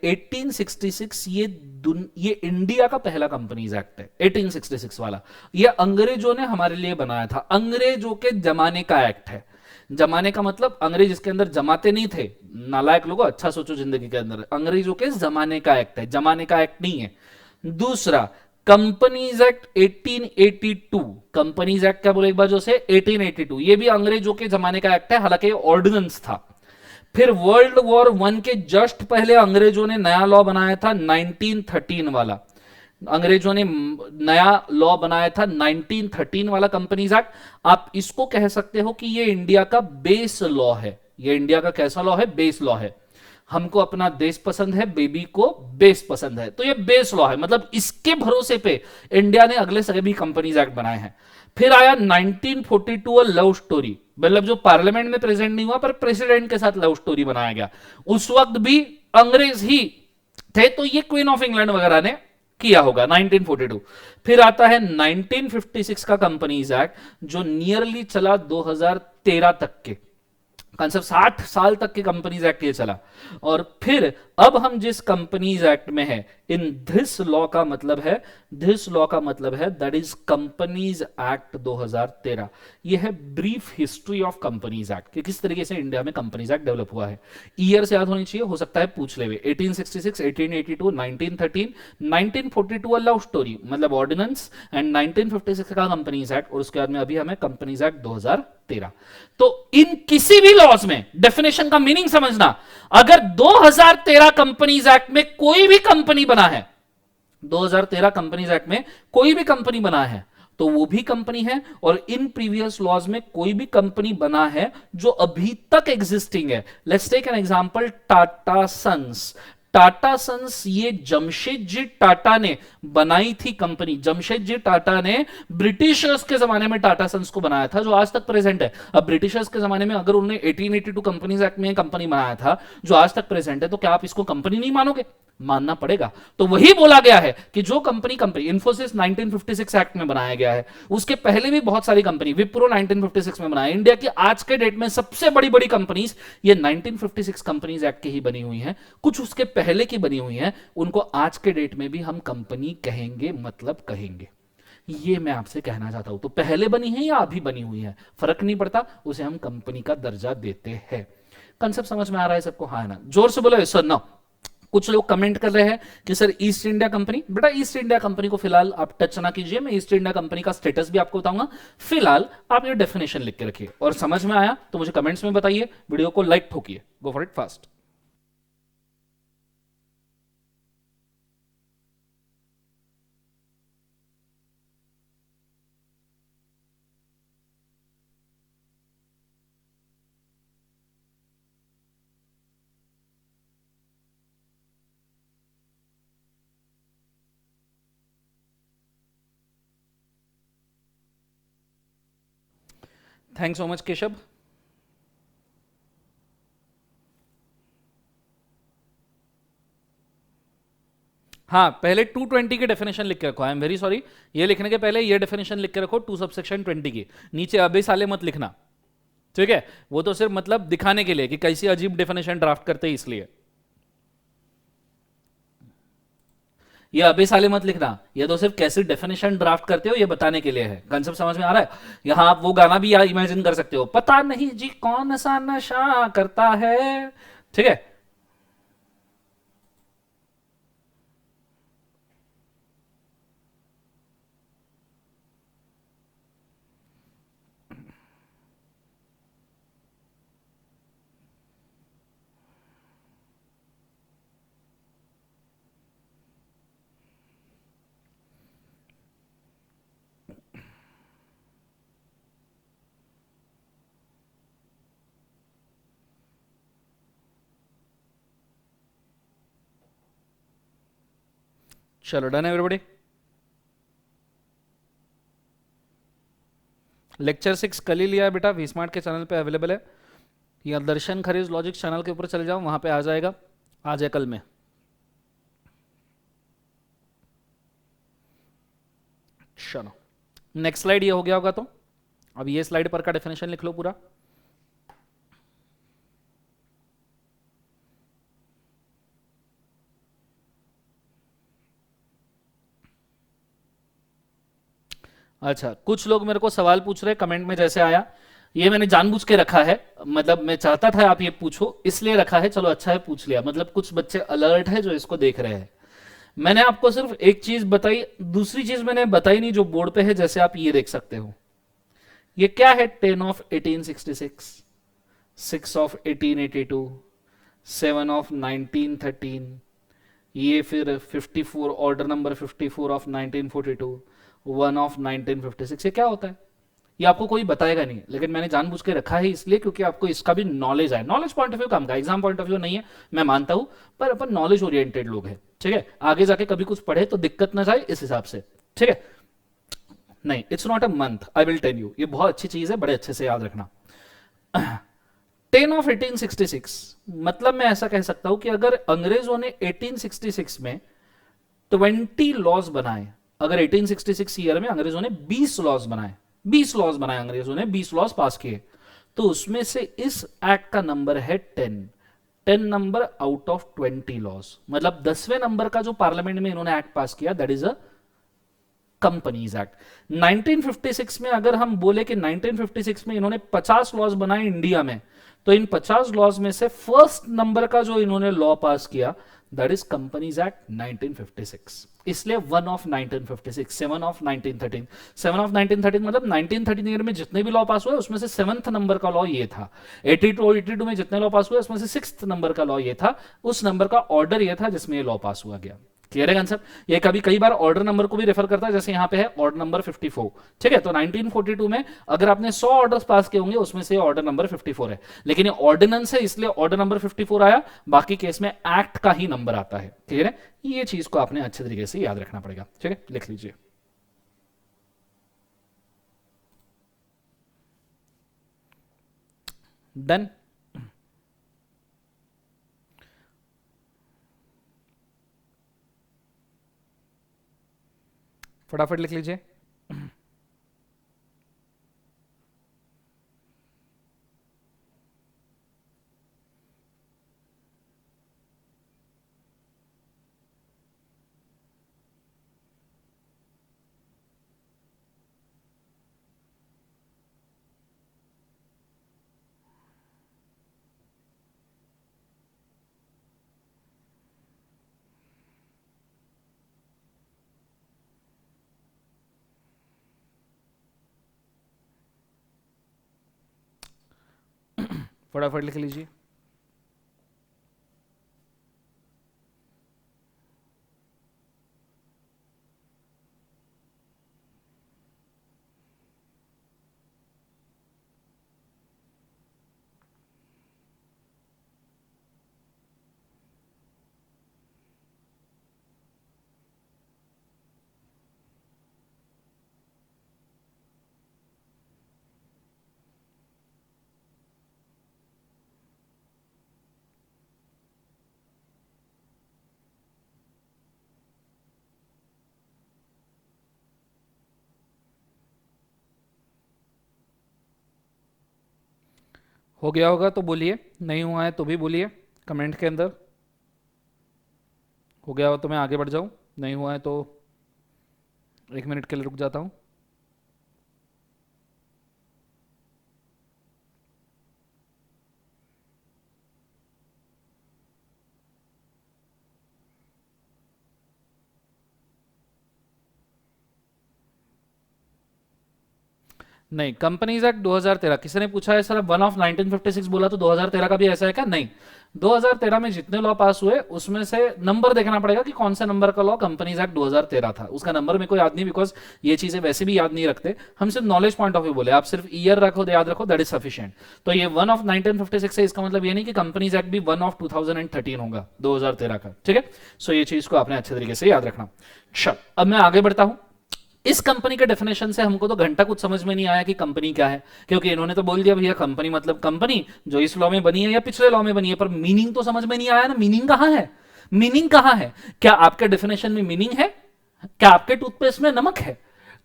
1866 ये इंडिया का पहला कंपनीज एक्ट है, 1866 वाला। ये अंग्रेजों ने हमारे लिए बनाया था, अंग्रेजों के जमाने का एक्ट है। जमाने का मतलब अंग्रेज इसके अंदर जमाते नहीं थे, नालायक लोगों, अच्छा सोचो जिंदगी के अंदर। अंग्रेजों के जमाने का एक्ट है, जमाने का एक्ट नहीं है। दूसरा, कंपनीज एक्ट 1882, कंपनीज एक्ट क्या बोले एक बार जो से 1882, ये भी अंग्रेजों के जमाने का एक्ट है, हालांकि ऑर्डिनेंस था। फिर वर्ल्ड वॉर वन के जस्ट पहले अंग्रेजों ने नया लॉ बनाया था 1913 वाला। अंग्रेजों ने नया लॉ बनाया था 1913 वाला कंपनीज एक्ट। आप इसको कह सकते हो कि ये इंडिया का बेस लॉ है। ये इंडिया का कैसा लॉ है? बेस लॉ है। हमको अपना देश पसंद है, बेबी को बेस पसंद है, तो ये बेस लॉ है। मतलब इसके भरोसे पे इंडिया ने अगले सभी कंपनीज एक्ट बनाए हैं। फिर आया 1942 लव स्टोरी, मतलब जो पार्लियामेंट में प्रेजेंट नहीं हुआ पर प्रेसिडेंट के साथ लव स्टोरी बनाया गया। उस वक्त भी अंग्रेज ही थे, तो ये क्वीन ऑफ इंग्लैंड वगैरह ने किया होगा 1942। फिर आता है 1956 का कंपनीज एक्ट, जो नियरली चला 2013 तक के कंसेप्ट, 60 साल तक के कंपनीज एक्ट ये चला। और फिर अब हम जिस कंपनीज एक्ट में है, इन दिस लॉ का मतलब है, दिस लॉ का मतलब है दैट इज कंपनीज एक्ट 2013। ये है brief history of companies act कि किस तरीके से इंडिया में कंपनीज एक्ट डेवलप हुआ है। ईयर से याद होनी चाहिए, हो सकता है पूछ ले। 1866, 1882, 1913, 1942 लव स्टोरी मतलब ऑर्डिनेंस, एंड 1956 का कंपनीज एक्ट, और उसके बाद में अभी हमें कंपनीज एक्ट 2013। तो इन किसी भी लॉज में डेफिनेशन का मीनिंग समझना, अगर 2013 कंपनीज एक्ट में कोई भी कंपनी बना है, 2013 कंपनीज एक्ट में कोई भी कंपनी बना है, तो वो भी कंपनी है। और इन प्रीवियस लॉज में कोई भी कंपनी बना है जो अभी तक एग्जिस्टिंग है। Let's take an example, Tata Sons. Tata Sons ये जमशेदजी टाटा ने बनाई थी कंपनी। जमशेदजी टाटा ने ब्रिटिशर्स के जमाने में टाटा सन्स को बनाया था, जो आज तक प्रेजेंट है। अब ब्रिटिशर्स के जमाने में अगर उन्होंने 1882 कंपनीज एक्ट में कंपनी बनाया था जो आज तक प्रेजेंट है, तो क्या आप इसको कंपनी नहीं मानोगे? मानना पड़ेगा। तो वही बोला गया है कि जो कंपनी इंफोसिस 1956 एक्ट में बनाया गया है, उसके पहले भी बहुत सारी कंपनी, विप्रो 1956 में बनाया। इंडिया की आज के डेट में सबसे बड़ी बड़ी कंपनीज ये 1956 कंपनीज एक्ट की ही बनी हुई हैं। कुछ उसके पहले की बनी हुई हैं, उनको आज के डेट में भी हम कंपनी कहेंगे, मतलब कहेंगे। ये मैं आपसे कहना चाहता हूं। तो पहले बनी है या अभी बनी हुई है, फर्क नहीं पड़ता, उसे हम कंपनी का दर्जा देते हैं। कंसेप्ट समझ में आ रहा है सबको? हाँ है ना? जोर से बोलो सर नो। कुछ लोग कमेंट कर रहे हैं कि सर ईस्ट इंडिया कंपनी, बेटा ईस्ट इंडिया कंपनी को फिलहाल आप टच ना कीजिए, मैं ईस्ट इंडिया कंपनी का स्टेटस भी आपको बताऊंगा। फिलहाल आप ये डेफिनेशन लिख के रखिए, और समझ में आया तो मुझे कमेंट्स में बताइए, वीडियो को लाइक ठोकिए। Go for it fast. Thanks so much Keshav. हाँ, पहले 220 की डेफिनेशन लिख के रखो। आई एम वेरी सॉरी, ये लिखने के पहले ये डेफिनेशन लिख के रखो 2 सबसेक्शन 20 की। नीचे अबे साले मत लिखना, ठीक है? वो तो सिर्फ मतलब दिखाने के लिए कि कैसी अजीब डेफिनेशन ड्राफ्ट करते हैं, इसलिए ये अबे साले मत लिखना। ये तो सिर्फ कैसी डेफिनेशन ड्राफ्ट करते हो ये बताने के लिए है। कंसेप्ट समझ में आ रहा है? यहां आप वो गाना भी इमेजिन कर सकते हो, पता नहीं जी कौन सा नशा करता है, ठीक है? चलो डन एवरीबॉडी। लेक्चर 6 कल ही लिया है बेटा, वी स्मार्ट के चैनल पे अवेलेबल है, या दर्शन खरीज लॉजिक चैनल के ऊपर चले जाओ, वहां पे आ जाएगा, आज या कल में। चलो नेक्स्ट स्लाइड ये हो गया होगा, तो अब ये स्लाइड पर का डेफिनेशन लिख लो पूरा। अच्छा, कुछ लोग मेरे को सवाल पूछ रहे हैं कमेंट में, जैसे आया, ये मैंने जानबूझ के रखा है, मतलब मैं चाहता था आप ये पूछो इसलिए रखा है। चलो अच्छा है पूछ लिया, मतलब कुछ बच्चे अलर्ट है जो इसको देख रहे हैं। मैंने आपको सिर्फ एक चीज बताई, दूसरी चीज मैंने बताई नहीं जो बोर्ड पे है, जैसे आप ये देख सकते हो। ये क्या है? 10 ऑफ 1866, 6 ऑफ 1882, 7 ऑफ 1913, ये फिर 54, ऑर्डर नंबर 54 ऑफ 1942, 1 ऑफ 1956। ये क्या होता है ये आपको कोई बताएगा नहीं, लेकिन मैंने जानबूझ के रखा है इसलिए क्योंकि आपको इसका भी नॉलेज है। नॉलेज पॉइंट ऑफ व्यू काम का, एग्जाम पॉइंट ऑफ व्यू नहीं है, मैं मानता हूं, पर अपन नॉलेज ओरिएंटेड लोग हैं, ठीक है। आगे जाके कभी कुछ पढ़े तो दिक्कत ना जाए इस हिसाब से, ठीक है। नहीं, it's not a month, I will tell you, ये बहुत अच्छी चीज है, बड़े अच्छे से याद रखना। 10 ऑफ 1866, मतलब मैं ऐसा कह सकता हूं कि अगर अंग्रेजों ने 1866 में 20 लॉज बनाए, अगर 1866 ईयर में अंग्रेजों ने 20 लॉज बनाए, 20 लॉज बनाए अंग्रेजों ने, 20 लॉज पास किए, तो उसमें से इस एक्ट का नंबर है 10, 10 नंबर आउट ऑफ 20 लॉज, मतलब 10वें नंबर का जो पार्लियामेंट में इन्होंने एक्ट पास किया, that is a companies act. 1956 में अगर हम बोले कि 1956 में इन्होंने 50 लॉज बनाए इंडिया में, तो इन 50 लॉज में से फर्स्ट नंबर का जो इन्होंने लॉ पास किया, दैट इज कंपनीज एक्ट 1956। इसलिए 1 ऑफ 1956, 7 ऑफ 1913, 7 ऑफ 1913 मतलब 1913 ईयर में जितने भी लॉ पास हुए उसमें से 7th नंबर का लॉ ये था। 82 में जितने लॉ पास हुए उसमें से 6th नंबर का लॉ ये था, उस नंबर का ऑर्डर ये था जिसमें ये लॉ पास हुआ गया। क्लियर है आंसर? ये कभी कई बार ऑर्डर नंबर को भी रेफर करता है, जैसे यहां पे है ऑर्डर नंबर 54, ठीक है। तो 1942 में अगर आपने 100 ऑर्डर्स पास किए होंगे उसमें से ऑर्डर नंबर 54 है, लेकिन ये ऑर्डिनेंस है इसलिए ऑर्डर नंबर 54 आया, बाकी केस में एक्ट का ही नंबर आता है। क्लियर है? ये चीज को आपने अच्छे तरीके से याद रखना पड़ेगा, ठीक है, लिख लीजिए। डन। फटाफट लिख लीजिए। फटाफट लिख लीजिए। हो गया होगा तो बोलिए, नहीं हुआ है तो भी बोलिए कमेंट के अंदर। हो गया हो तो मैं आगे बढ़ जाऊं, नहीं हुआ है तो 1 मिनट के लिए रुक जाता हूं। नहीं, कंपनीज एक्ट 2013 किसी ने पूछा है सर, 1 ऑफ 1956 बोला तो 2013 का भी ऐसा है क्या? नहीं, 2013 में जितने लॉ पास हुए उसमें से नंबर देखना पड़ेगा कि कौन सा नंबर का लॉ कंपनीज एक्ट 2013 था। उसका नंबर मेरे को याद नहीं, बिकॉज ये चीजें वैसे भी याद नहीं रखते हम, सिर्फ नॉलेज पॉइंट ऑफ व्यू बोले, आप सिर्फ ईयर रखो, याद रखो, दैट इज सफिशिएंट। तो ये 1 ऑफ 1956 है, इसका मतलब ये नहीं कि कंपनीज एक्ट भी 1 ऑफ 2013 होगा, 2013 का, ठीक है। सो ये चीज को आपने अच्छे तरीके से याद रखना। चल अब मैं आगे बढ़ता हूं। इस कंपनी के डेफिनेशन से हमको तो घंटा कुछ समझ में नहीं आया कि कंपनी क्या है, क्योंकि इन्होंने तो बोल दिया भैया कंपनी मतलब कंपनी जो इस लॉ में बनी है या पिछले लॉ में बनी है, पर मीनिंग तो समझ में नहीं आया ना। मीनिंग कहां है? मीनिंग कहां है? क्या आपके डेफिनेशन में मीनिंग है? क्या आपके टूथपेस्ट में नमक है?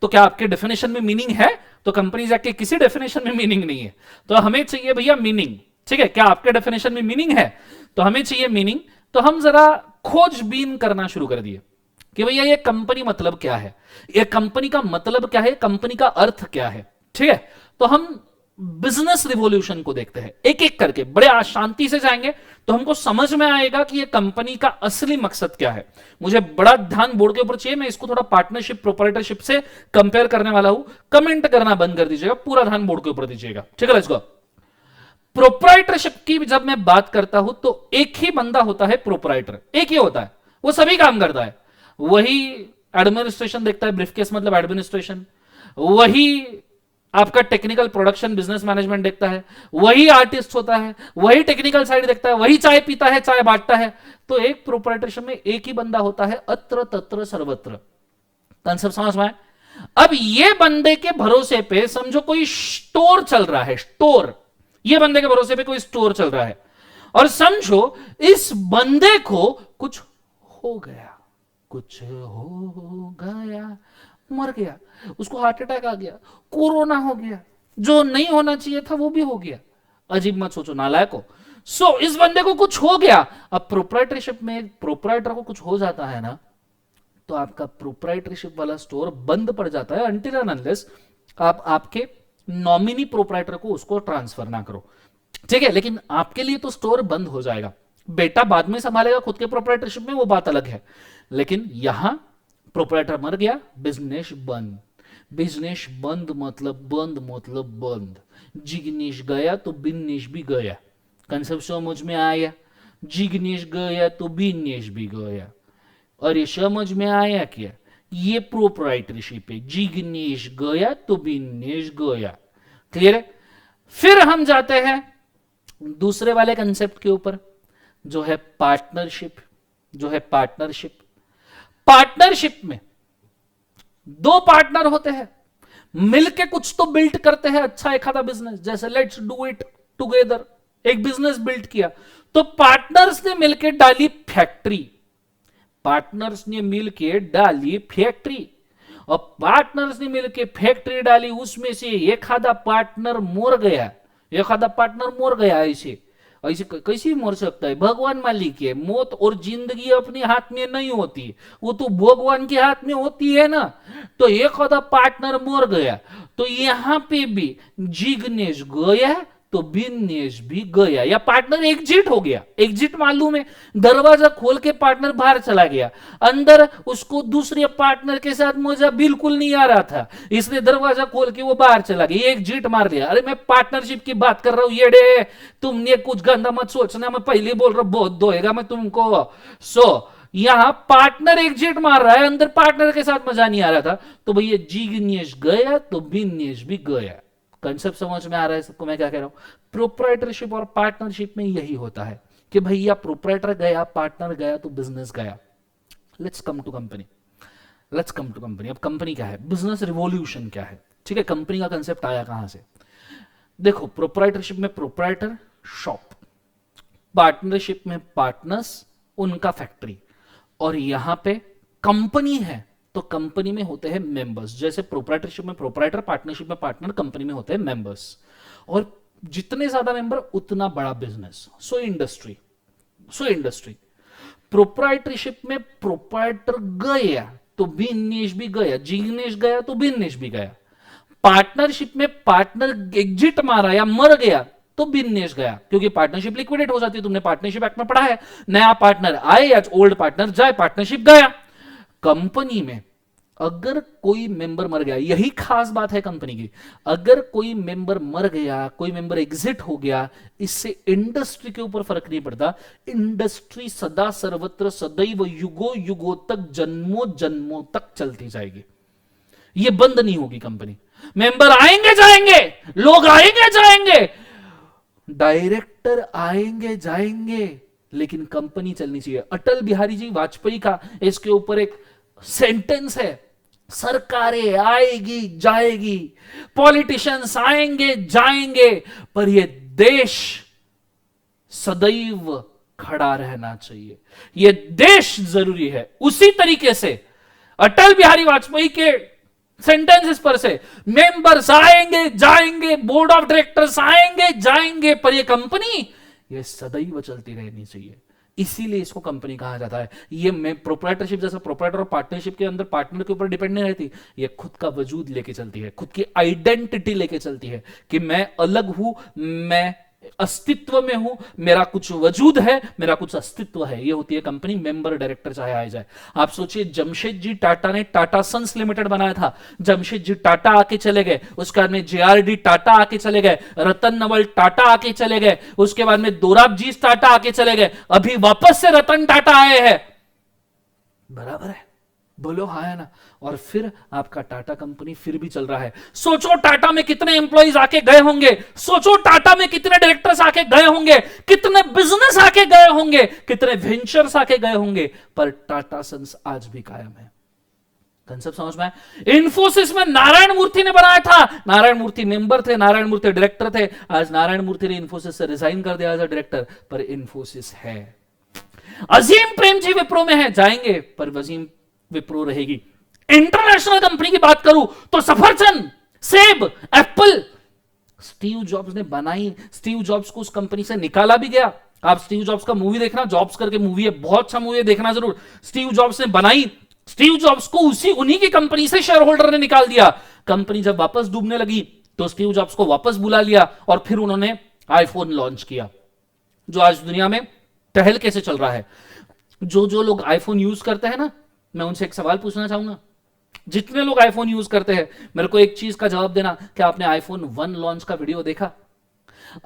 तो क्या आपके डेफिनेशन में मीनिंग है? तो कंपनीज एक्ट के किसी डेफिनेशन में मीनिंग नहीं है, तो हमें चाहिए भैया मीनिंग, ठीक है। क्या आपके डेफिनेशन में मीनिंग है? तो हमें चाहिए मीनिंग। तो हम जरा खोजबीन करना शुरू कर दिए कि भैया ये कंपनी मतलब क्या है, ये कंपनी का मतलब क्या है, कंपनी का अर्थ क्या है, ठीक है। तो हम बिजनेस रिवॉल्यूशन को देखते हैं एक एक करके, बड़े शांति से जाएंगे तो हमको समझ में आएगा कि ये कंपनी का असली मकसद क्या है। मुझे बड़ा ध्यान बोर्ड के ऊपर चाहिए, मैं इसको थोड़ा पार्टनरशिप प्रोप्राइटरशिप से कंपेयर करने वाला हूं। कमेंट करना बंद कर दीजिएगा, पूरा ध्यान बोर्ड के ऊपर दीजिएगा, ठीक है। Let's go. प्रोप्राइटरशिप की जब मैं बात करता हूं तो एक ही बंदा होता है प्रोप्राइटर, एक ही होता है, वो सभी काम करता है। वही एडमिनिस्ट्रेशन देखता है, ब्रीफकेस मतलब एडमिनिस्ट्रेशन, वही आपका टेक्निकल प्रोडक्शन बिजनेस मैनेजमेंट देखता है, वही आर्टिस्ट होता है, वही टेक्निकल साइड देखता है, वही चाय पीता है, चाय बांटता है। तो एक प्रोप्राइटरशिप में एक ही बंदा होता है, अत्र तत्र सर्वत्र। कंसेप्ट समझ में आया? अब ये बंदे के भरोसे पे समझो कोई स्टोर चल रहा है, स्टोर, ये बंदे के भरोसे पे कोई स्टोर चल रहा है, और समझो इस बंदे को कुछ हो गया, कुछ हो गया, मर गया, उसको हार्ट अटैक आ गया, कोरोना हो गया, जो नहीं होना चाहिए था वो भी हो गया। अजीब मत सोचो नालायक हो। सो इस बंदे को कुछ हो गया। अब प्रोप्राइटरशिप में प्रोप्राइटर को कुछ हो जाता है ना, तो आपका प्रोप्राइटरशिप वाला स्टोर बंद पड़ जाता है अनटिल एंड अनलेस आप आपके नॉमिनी प्रोप्राइटर को उसको ट्रांसफर ना करो। ठीक है, लेकिन आपके लिए तो स्टोर बंद हो जाएगा, बेटा बाद में संभालेगा खुद के प्रोप्राइटरशिप में, वो बात अलग है। लेकिन यहां प्रोप्राइटर मर गया, बिजनेस बंद। बिजनेस बंद मतलब बंद। जिग्नेश गया तो बिजनेस भी गया। कंसेप्ट समझ में आया? जिग्नेश गया तो बिजनेस भी गया। अरे समझ में आया क्या? ये प्रोप्राइटरशिप है, जिग्नेश गया तो बिजनेस गया। क्लियर है? फिर हम जाते हैं दूसरे वाले कंसेप्ट के ऊपर, जो है पार्टनरशिप। पार्टनरशिप में दो पार्टनर होते हैं, मिलके कुछ तो बिल्ड करते हैं अच्छा एक आधा बिजनेस। जैसे लेट्स डू इट टुगेदर, एक बिजनेस बिल्ड किया, तो पार्टनर्स ने मिलके डाली फैक्ट्री। और पार्टनर्स ने मिलके फैक्ट्री डाली, उसमें से एक आधा पार्टनर मर गया। ऐसे ऐसे कैसे मर सकता है? भगवान मालिक है, मौत और जिंदगी अपने हाथ में नहीं होती, वो तो भगवान के हाथ में होती है ना। तो एक आधा पार्टनर मर गया, तो यहां पे भी जिग्नेश गया तो बिजनेस भी गया, या पार्टनर एग्जिट हो गया। एग्जिट मालूम है, दरवाजा खोल के पार्टनर बाहर चला गया, अंदर उसको दूसरे पार्टनर के साथ मजा बिल्कुल नहीं आ रहा था, इसलिए दरवाजा खोल के वो बाहर चला गया, एग्जिट मार लिया। अरे मैं पार्टनरशिप की बात कर रहा हूं येड़े, तुमने कुछ गंदा मत सोचना, मैं पहले बोल रहा हूं बहुत दोएगा मैं तुमको। यहां पार्टनर एग्जिट मार रहा है, अंदर पार्टनर के साथ मजा नहीं आ रहा था, तो भैया जिग्नेश गया तो बिजनेस भी गया। कंसेप्ट समझ में आ रहा है सबको मैं क्या कह रहा हूं? प्रोप्राइटरशिप और पार्टनरशिप में यही होता है कि भैया प्रोप्राइटर गया, पार्टनर गया तो बिजनेस गया। Let's come to company. अब कंपनी क्या है, बिजनेस रिवॉल्यूशन क्या है? ठीक है, कंपनी का कंसेप्ट आया कहां से? देखो, प्रोप्राइटरशिप में प्रोप्राइटर शॉप, पार्टनरशिप में पार्टनर्स उनका फैक्ट्री, और यहां पे कंपनी है तो कंपनी में होते हैं मेंबर्स। जैसे प्रोप्राइटरशिप में प्रोप्राइटर, पार्टनरशिप में पार्टनर, कंपनी में होते हैं मेंबर्स। और जितने ज्यादा मेंबर उतना बड़ा बिजनेस। So industry. प्रोप्राइटरशिप में प्रोप्राइटर गया तो बिजनेस भी गया, जिग्नेश गया तो बिजनेस भी गया। पार्टनरशिप में पार्टनर एग्जिट मारा या मर गया तो बिजनेस गया, क्योंकि पार्टनरशिप लिक्विडेट हो जाती है, तुमने पार्टनरशिप एक्ट में पढ़ा है। नया पार्टनर आए या ओल्ड पार्टनर जाए, पार्टनरशिप गया। कंपनी में अगर कोई मेंबर मर गया, यही खास बात है कंपनी की, अगर कोई मेंबर मर गया, कोई मेंबर एग्जिट हो गया, इससे इंडस्ट्री के ऊपर फर्क नहीं पड़ता। इंडस्ट्री सदा सर्वत्र सदैव युगों युगों तक, जन्मों जन्मों तक चलती जाएगी, ये बंद नहीं होगी कंपनी। मेंबर आएंगे जाएंगे, लोग आएंगे जाएंगे, डायरेक्टर आएंगे जाएंगे, लेकिन कंपनी चलनी चाहिए। अटल बिहारी जी वाजपेयी का इसके ऊपर एक सेंटेंस है, सरकारें आएगी जाएगी, पॉलिटिशियंस आएंगे जाएंगे, पर यह देश सदैव खड़ा रहना चाहिए, यह देश जरूरी है। उसी तरीके से अटल बिहारी वाजपेयी के सेंटेंसेस पर से मेंबर्स आएंगे जाएंगे, बोर्ड ऑफ डायरेक्टर्स आएंगे जाएंगे, पर यह कंपनी यह सदैव चलती रहनी चाहिए। इसीलिए इसको कंपनी कहा जाता है। ये प्रोप्राइटरशिप जैसा प्रोप्राइटर और पार्टनरशिप के अंदर पार्टनर के ऊपर डिपेंड नहीं रहती, ये खुद का वजूद लेके चलती है, खुद की आइडेंटिटी लेके चलती है कि मैं अलग हूं, मैं अस्तित्व में हूं, मेरा कुछ वजूद है, मेरा कुछ अस्तित्व है, ये होती है कंपनी। मेंबर डायरेक्टर चाहे आ जाए। आप सोचिए, जमशेद जी टाटा ने टाटा सन्स लिमिटेड बनाया था, जमशेद जी टाटा आके चले गए, उसके बाद में जेआरडी टाटा आके चले गए, रतन नवल टाटा आके चले गए, उसके बाद में दोराबजी टाटा आके चले गए, अभी वापस से रतन टाटा आए हैं। बराबर है, बोलो हाँ है ना। और फिर आपका टाटा कंपनी फिर भी चल रहा है। सोचो टाटा में कितने एम्प्लॉइज आके गए होंगे, सोचो टाटा में कितने डायरेक्टर्स आके गए होंगे, कितने बिजनेस आके गए होंगे, कितने वेंचर्स आके गए होंगे, पर टाटा सन्स आज भी कायम है। कंसेप्ट समझ में आया? इन्फोसिस में नारायण मूर्ति ने बनाया था, नारायण मूर्ति मेंबर थे, नारायण मूर्ति डायरेक्टर थे, आज नारायण मूर्ति ने इन्फोसिस से रिजाइन कर दिया एज अ डायरेक्टर, पर इन्फोसिस है। अजीम प्रेमजी विप्रो में है, जाएंगे, पर वजीम विप्रो रहेगी। इंटरनेशनल कंपनी की बात करूं तो सफरचंद, सेब, एप्पल, स्टीव जॉब्स ने बनाई। स्टीव जॉब्स को उस कंपनी से निकाला भी गया। आप स्टीव जॉब्स का मूवी देखना, जॉब्स करके मूवी है, बहुत अच्छा मूवी है, देखना जरूर। स्टीव जॉब्स ने बनाई, स्टीव जॉब्स को उन्हीं की कंपनी से शेयर होल्डर ने निकाल दिया। कंपनी जब वापस डूबने लगी तो स्टीव जॉब्स को वापस बुला लिया और फिर उन्होंने आईफोन लॉन्च किया, जो आज दुनिया में टहल से चल रहा है। जो लोग आईफोन यूज करते हैं ना, मैं उनसे एक सवाल पूछना चाहूंगा। जितने लोग आईफोन यूज करते हैं, मेरे को एक चीज का जवाब देना, क्या आपने आईफोन 1 लॉन्च का वीडियो देखा?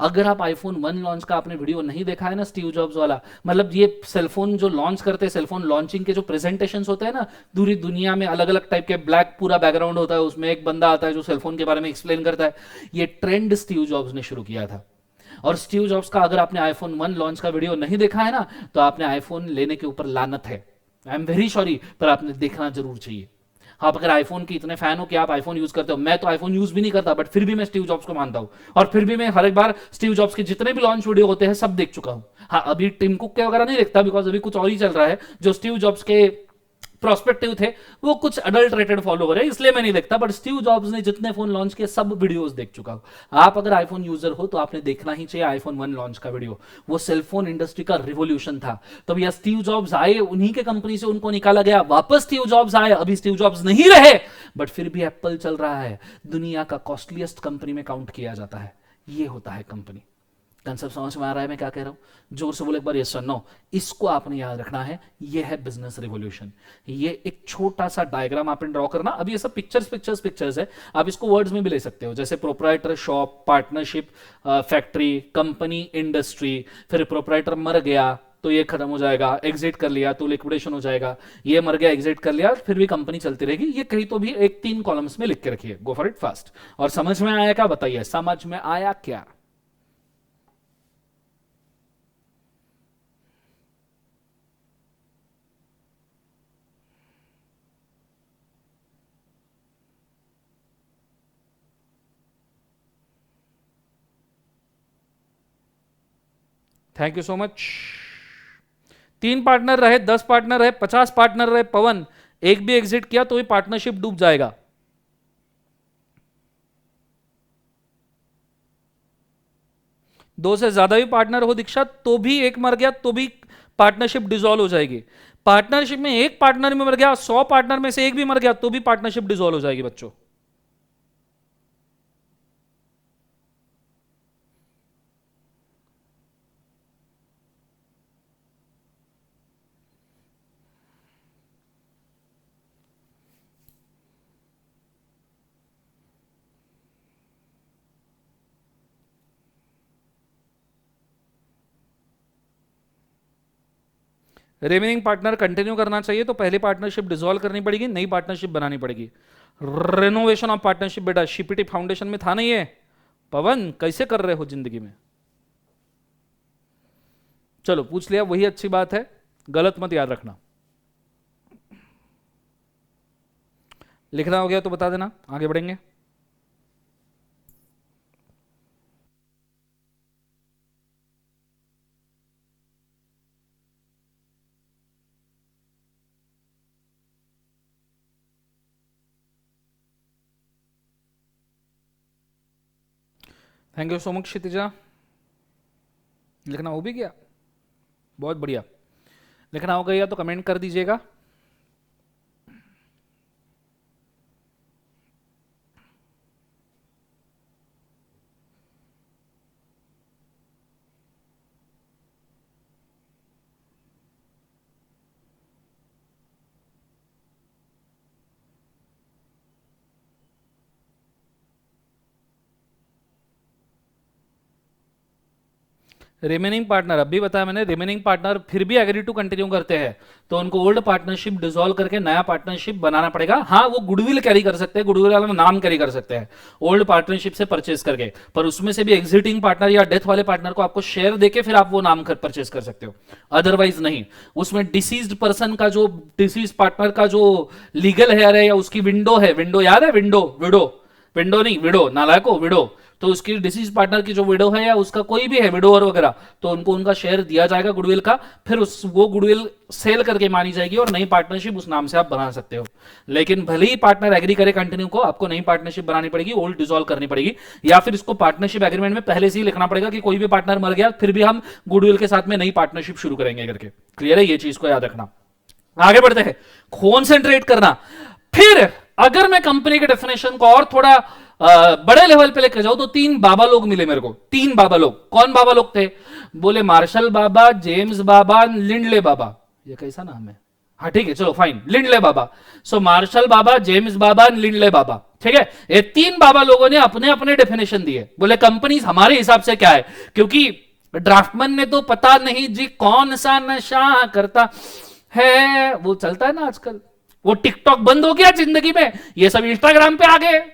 अगर आप आईफोन 1 लॉन्च का आपने वीडियो नहीं देखा है ना, स्टीव जॉब्स वाला, मतलब ये सेलफोन जो लॉन्च करते हैं, सेलफोन लॉन्चिंग के जो प्रेजेंटेशंस होते हैं ना, पूरी दुनिया में अलग अलग टाइप के, ब्लैक पूरा बैकग्राउंड होता है, उसमें एक बंदा आता है जो सेलफोन के बारे में एक्सप्लेन करता है, ये ट्रेंड स्टीव जॉब्स ने शुरू किया था। और स्टीव जॉब्स का अगर आपने आईफोन 1 लॉन्च का वीडियो नहीं देखा है ना, तो आपने आईफोन लेने के ऊपर लानत है। आई एम वेरी सॉरी, पर आपने देखना जरूर चाहिए। आप अगर आईफोन के इतने फैन हो कि आप आईफोन यूज करते हो, मैं तो आईफोन यूज भी नहीं करता, बट फिर भी मैं स्टीव जॉब्स को मानता हूं, और फिर भी मैं हर एक बार स्टीव जॉब्स के जितने भी लॉन्च वीडियो होते हैं सब देख चुका हूं। हाँ, अभी टिम कुक के वगैरह नहीं देखता, बिकॉज अभी कुछ और ही चल रहा है। जो स्टीव जॉब्स के प्रोस्पेक्टिव थे वो कुछ अडल्टरेटेड फॉलो हो रहे हैं, इसलिए मैं नहीं देखता, बट स्टीव जॉब्स ने जितने फोन लॉन्च किए सब वीडियोस देख चुका हूं। आप अगर आईफोन यूजर हो तो आपने देखना ही चाहिए आईफोन 1 लॉन्च का वीडियो। वो सेलफोन इंडस्ट्री का रिवोल्यूशन था। तो भैया स्टीव जॉब्स आए, उन्हीं के कंपनी से उनको निकाला गया, वापस स्टीव जॉब्स आए, अभी स्टीव जॉब्स नहीं रहे, बट फिर भी एप्पल चल रहा है, दुनिया का कॉस्टलीस्ट कंपनी में काउंट किया जाता है। ये होता है कंपनी। कंसेप्ट समझ में आ रहा है मैं क्या कह रहा हूं? जोर से बोले एक बार, यस और नो। इसको आपने याद रखना है, ये है बिजनेस रिवॉल्यूशन। ये एक छोटा सा डायग्राम आपने ड्रॉ करना। अभी ये सब पिक्चर्स है, आप इसको वर्ड्स में भी ले सकते हो, जैसे proprietor, shop, partnership, factory, company, industry. फिर प्रोप्राइटर मर गया तो ये खत्म हो जाएगा, एग्जिट कर लिया तो लिक्विडेशन हो जाएगा, ये मर गया, एग्जिट कर लिया, फिर भी कंपनी चलती रहेगी। ये कहीं तो भी एक 3 कॉलम्स में लिख के रखिए। गो फॉर इट फास्ट। और समझ में आया क्या? बताइए, समझ में आया क्या? Thank you so much. 3 partner रहे, 10 पार्टनर रहे, 50 पार्टनर रहे, पवन एक भी एग्जिट किया तो ये पार्टनरशिप डूब जाएगा। 2 से ज्यादा भी पार्टनर हो दीक्षा, तो भी एक मर गया तो भी पार्टनरशिप डिसॉल्व हो जाएगी। पार्टनरशिप में एक पार्टनर में मर गया, 100 पार्टनर में से एक भी मर गया तो भी पार्टनरशिप डिसॉल्व हो जाएगी बच्चों। रिमेनिंग पार्टनर कंटिन्यू करना चाहिए तो पहली पार्टनरशिप डिसॉल्व करनी पड़ेगी, नई पार्टनरशिप बनानी पड़ेगी। रेनोवेशन ऑफ पार्टनरशिप बेटा सीपीटी फाउंडेशन में था नहीं है। पवन कैसे कर रहे हो जिंदगी में? चलो पूछ लिया, वही अच्छी बात है, गलत मत याद रखना। लिखना हो गया तो बता देना, आगे बढ़ेंगे। Thank you so much Kshitija. लिखना हो भी गया? बहुत बढ़िया। लिखना हो गया तो कमेंट कर दीजिएगा। रिमेनिंग पार्टनर, अभी बताया मैंने, रिमेनिंग पार्टनर फिर भी एग्री टू कंटिन्यू करते हैं तो उनको ओल्ड पार्टनरशिप डिसॉल्व करके नया पार्टनरशिप बनाना पड़ेगा। हाँ, वो गुडविल कैरी कर सकते हैं, गुडविल वाला नाम कैरी कर सकते हैं ओल्ड पार्टनरशिप से परचेज करके, पर उसमें से भी एग्जिटिंग पार्टनर या डेथ वाले पार्टनर को आपको शेयर देके फिर आप वो नाम कर परचेज कर सकते हो, अदरवाइज नहीं। उसमें डिसीज्ड पर्सन का जो, डिसीज पार्टनर का जो लीगल हेयर है या उसकी विंडो है, विंडो याद है, विंडो, विडो, विंडो नहीं विडो, नालायको विडो, तो उसकी डिसीज पार्टनर की जो विडो है या उसका कोई भी है विडोवर वगैरह, तो उनको उनका शेयर दिया जाएगा गुडविल का, फिर उस वो गुडविल सेल करके मानी जाएगी और नई पार्टनरशिप उस नाम से आप बना सकते हो। लेकिन भले ही पार्टनर एग्री करे कंटिन्यू को, आपको नई पार्टनरशिप बनानी पड़ेगी, ओल्ड डिसॉल्व करनी पड़ेगी, या फिर इसको पार्टनरशिप एग्रीमेंट में पहले से ही लिखना पड़ेगा कि कोई भी पार्टनर मर गया फिर भी हम गुडविल के साथ में नई पार्टनरशिप शुरू करेंगे करके। क्लियर है, ये चीज को याद रखना। आगे बढ़ते हैं, कॉन्सेंट्रेट करना। फिर अगर मैं कंपनी के डेफिनेशन को और थोड़ा बड़े लेवल पे लेकर जाऊं तो तीन बाबा लोग मिले मेरे को, तीन बाबा लोग। कौन बाबा लोग थे? बोले मार्शल बाबा, जेम्स बाबा, लिंडले बाबा। ये कैसा नाम है? हाँ ठीक है, चलो फाइन, लिंडले बाबा। सो मार्शल बाबा, जेम्स बाबा, लिंडले बाबा, ठीक है। ये तीन बाबा लोगों ने अपने अपने डेफिनेशन दिए। बोले कंपनी हमारे हिसाब से क्या है, क्योंकि ड्राफ्टमैन ने तो पता नहीं जी कौन सा नशा करता है, वो चलता है ना आजकल, वो टिकटॉक बंद हो गया जिंदगी में, ये सब इंस्टाग्राम पे आ गए।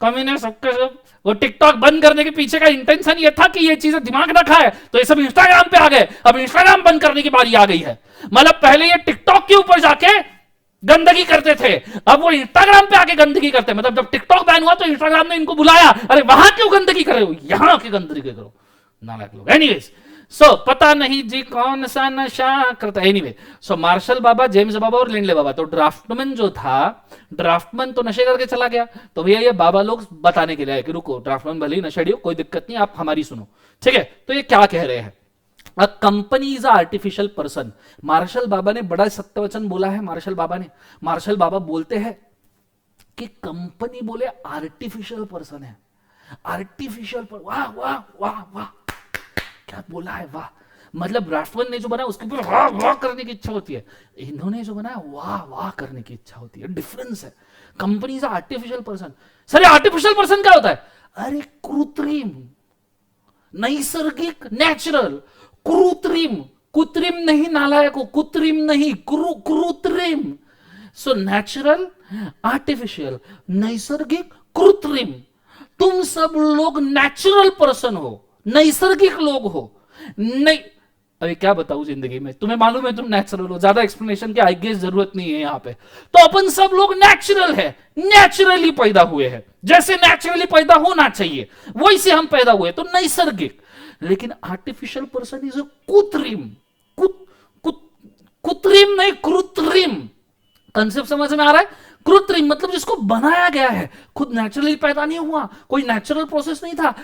कमी ने सबके सब वो टिकटॉक बंद करने के पीछे का इंटेंशन ये था कि ये चीजें दिमाग रखा है तो ये सब इंस्टाग्राम पे आ गए, अब इंस्टाग्राम बंद करने की बारी आ गई है। मतलब पहले ये टिकटॉक के ऊपर जाके गंदगी करते थे, अब वो इंस्टाग्राम पे आके गंदगी करते हैं। मतलब जब टिकटॉक बैन हुआ तो इंस्टाग्राम ने इनको बुलाया, अरे वहां क्यों गंदगी कर रहे हो, यहां आके गंदगी करो, नालायक लोग। एनीवेज, सो पता नहीं जी कौन सा नशा करता है। एनीवे, सो मार्शल बाबा, जेम्स बाबा और लिंडले बाबा। तो ड्राफ्टमैन जो था, ड्राफ्टमैन तो नशे करके चला गया, तो भैया ये बाबा लोग बताने के लिए आए कि रुको, ड्राफ्टमैन भले ही नशेड़ी हो, कोई दिक्कत नहीं, आप हमारी सुनो, ठीक है। तो ये क्या कह रहे हैं, a company is artificial person. Marshall बाबा ने बड़ा सत्यवचन बोला है, मार्शल बाबा ने, मार्शल बाबा बोलते हैं कि कंपनी बोले आर्टिफिशियल पर्सन है, आर्टिफिशियल पर, वाह वाह वाह वाह, क्या बोला है, वाह। मतलब ड्राफ्टमैन ने जो बनाया उसके ऊपर वाह वाह करने की इच्छा होती है, इन्होंने जो बनाया वाह वाह करने की इच्छा होती है, डिफरेंस है। Company is artificial person. Sir artificial person क्या होता है? अरे कृत्रिम, नैसर्गिक, नेचुरल, कृत्रिम, कृत्रिम नहीं नालायको, कृत्रिम नहीं, कृत्रिम। सो नेचुरल, आर्टिफिशियल, नैसर्गिक, कृत्रिम। तुम सब लोग नेचुरल पर्सन हो, नैसर्गिक लोग हो। नहीं, अभी क्या बताऊं जिंदगी में, तुम्हें मालूम है तुम नेचुरल हो, ज्यादा एक्सप्लेनेशन की आई गेस जरूरत नहीं है यहां पे। तो अपन सब लोग नेचुरल है, नेचुरली पैदा हुए हैं, जैसे नेचुरली पैदा होना चाहिए वैसे हम पैदा हुए, तो नैसर्गिक। लेकिन आर्टिफिशियल पर्सन इज कृत्रिम, कृत्रिम नहीं, कृत्रिम। कंसेप्ट समझ में आ रहा है? कृत्रिम मतलब जिसको बनाया गया है, खुद नेचुरली पैदा नहीं हुआ, कोई नेचुरल प्रोसेस नहीं था।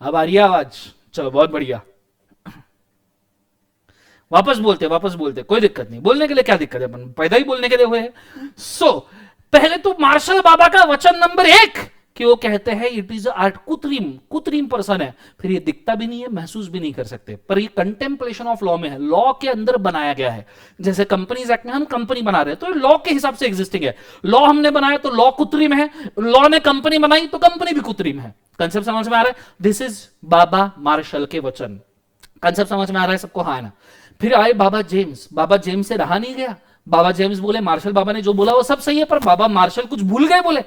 अब आ रही है आवाज? चलो बहुत बढ़िया। वापस बोलते कोई दिक्कत नहीं, बोलने के लिए क्या दिक्कत है, अपन पैदा ही बोलने के लिए हुए हैं। पहले तो मार्शल बाबा का वचन नंबर 1 कि वो कहते हैं इट इज आर्ट, कृत्रिम कृत्रिम पर्सन है, फिर ये दिखता भी नहीं है, महसूस भी नहीं कर सकते, पर ये कंटेम्पलेशन ऑफ लॉ में है, लॉ के अंदर बनाया गया है। जैसे कंपनीज एक्ट में हम कंपनी बना रहे हैं तो लॉ के हिसाब से एग्जिस्टिंग है, लॉ हमने बनाया तो लॉ कृत्रिम है, लॉ ने कंपनी बनाई तो कंपनी भी कृत्रिम है। कंसेप्ट समझ में आ रहा है? दिस इज बाबा मार्शल के वचन। कंसेप्ट समझ में आ रहा है सबको? हाँ ना। फिर आए बाबा जेम्स, बाबा जेम्स से रहा नहीं गया, बाबा जेम्स बोले मार्शल बाबा ने जो बोला वो सब सही है, पर बाबा मार्शल कुछ भूल गए, बोले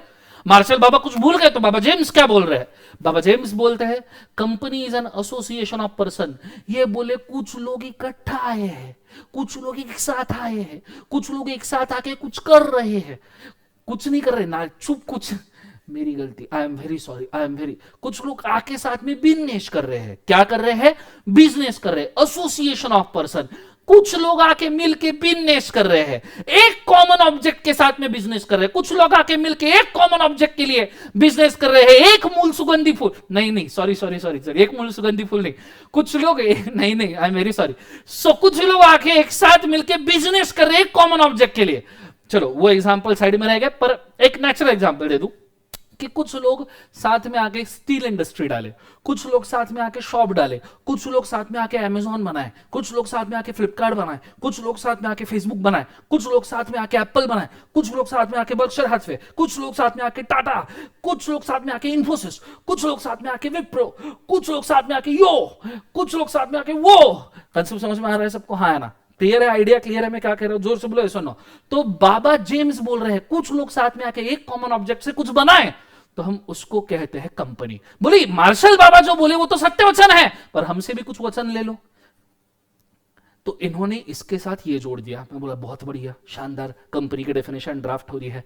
मार्शल बाबा कुछ भूल गए, तो बाबा जेम्स क्या बोल रहे हैं? बाबा जेम्स बोलते हैं company is an association of person. ये बोले कुछ लोग इकट्ठा आए हैं, कुछ लोग एक साथ आए हैं, कुछ लोग एक साथ आके कुछ कर रहे हैं, कुछ नहीं कर रहे ना, चुप, कुछ मेरी गलती, आई am very sorry, I am very, कुछ लोग आके साथ में बिजनेस कर रहे हैं। क्या कर रहे हैं? बिजनेस कर रहे हैं, एसोसिएशन ऑफ पर्सन, कुछ लोग आके मिलके बिजनेस कर रहे हैं, एक कॉमन ऑब्जेक्ट के साथ में बिजनेस कर रहे हैं, कुछ लोग आके मिलके एक कॉमन ऑब्जेक्ट के लिए बिजनेस कर रहे हैं, एक मूल सुगंधी फूल, नहीं सॉरी सॉरी सॉरी सॉरी, एक मूल सुगंधी फूल नहीं, कुछ लोग, नहीं आई एम वेरी सॉरी, कुछ लोग आके एक साथ मिलके बिजनेस कर रहे हैं एक कॉमन ऑब्जेक्ट के लिए। चलो वो एग्जांपल साइड में रह गया, पर एक नेचुरल एग्जांपल दे दूं कि कुछ लोग साथ में आके स्टील इंडस्ट्री डाले, कुछ लोग साथ में आके शॉप डाले, कुछ लोग साथ में आके अमेजॉन बनाए, कुछ लोग साथ में आके फ्लिपकार्ट बनाए, कुछ लोग साथ में आके फेसबुक बनाए, कुछ लोग साथ में आके एप्पल बनाए, कुछ लोग साथ में आके बर्कशायर हाथवे, कुछ लोग साथ में आके टाटा, कुछ लोग साथ में आके इन्फोसिस, कुछ लोग साथ में आके विप्रो, कुछ लोग साथ में आके यो, कुछ लोग साथ में आके वो। कंसेप्ट समझ में आ रहा है सबको? हाँ है ना? क्लियर है? आइडिया क्लियर है? मैं क्या कह रहा हूं, जोर से बोलो, सुनो। तो बाबा जेम्स बोल रहे हैं कुछ लोग साथ में आके एक कॉमन ऑब्जेक्ट से कुछ बनाए तो हम उसको कहते हैं कंपनी। बोली मार्शल बाबा जो बोले वो तो सत्य वचन है, पर हमसे भी कुछ वचन ले लो। तो इन्होंने इसके साथ ये जोड़ दिया। मैं बोला बहुत बढ़िया, शानदार, कंपनी की डेफिनेशन ड्राफ्ट हो रही है।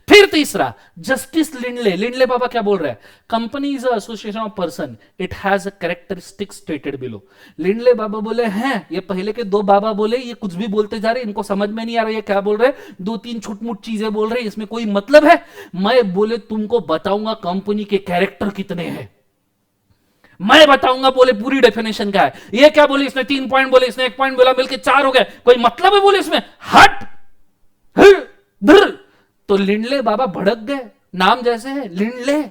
फिर तीसरा, जस्टिस लिंडले, लिंडले बाबा क्या बोल रहे हैं? Company is association of person, it has a characteristic stated below. Lindley बाबा बोले हैं, ये पहले के दो बाबा बोले ये कुछ भी बोलते जा रहे, इनको समझ में नहीं आ रहा ये क्या बोल रहे, दो तीन छुटमुट चीजें बोल रहे, इसमें कोई मतलब है? मैं बोले तुमको बताऊंगा कंपनी के कैरेक्टर कितने हैं, मैं बताऊंगा, बोले पूरी डेफिनेशन क्या है। ये क्या बोले, इसने 3 पॉइंट बोले, इसने 1 पॉइंट बोला, मिलके 4 हो गए, कोई मतलब है बोले इसमें? हट धर। तो लिंडले बाबा भड़क गए, नाम जैसे है लिंडले,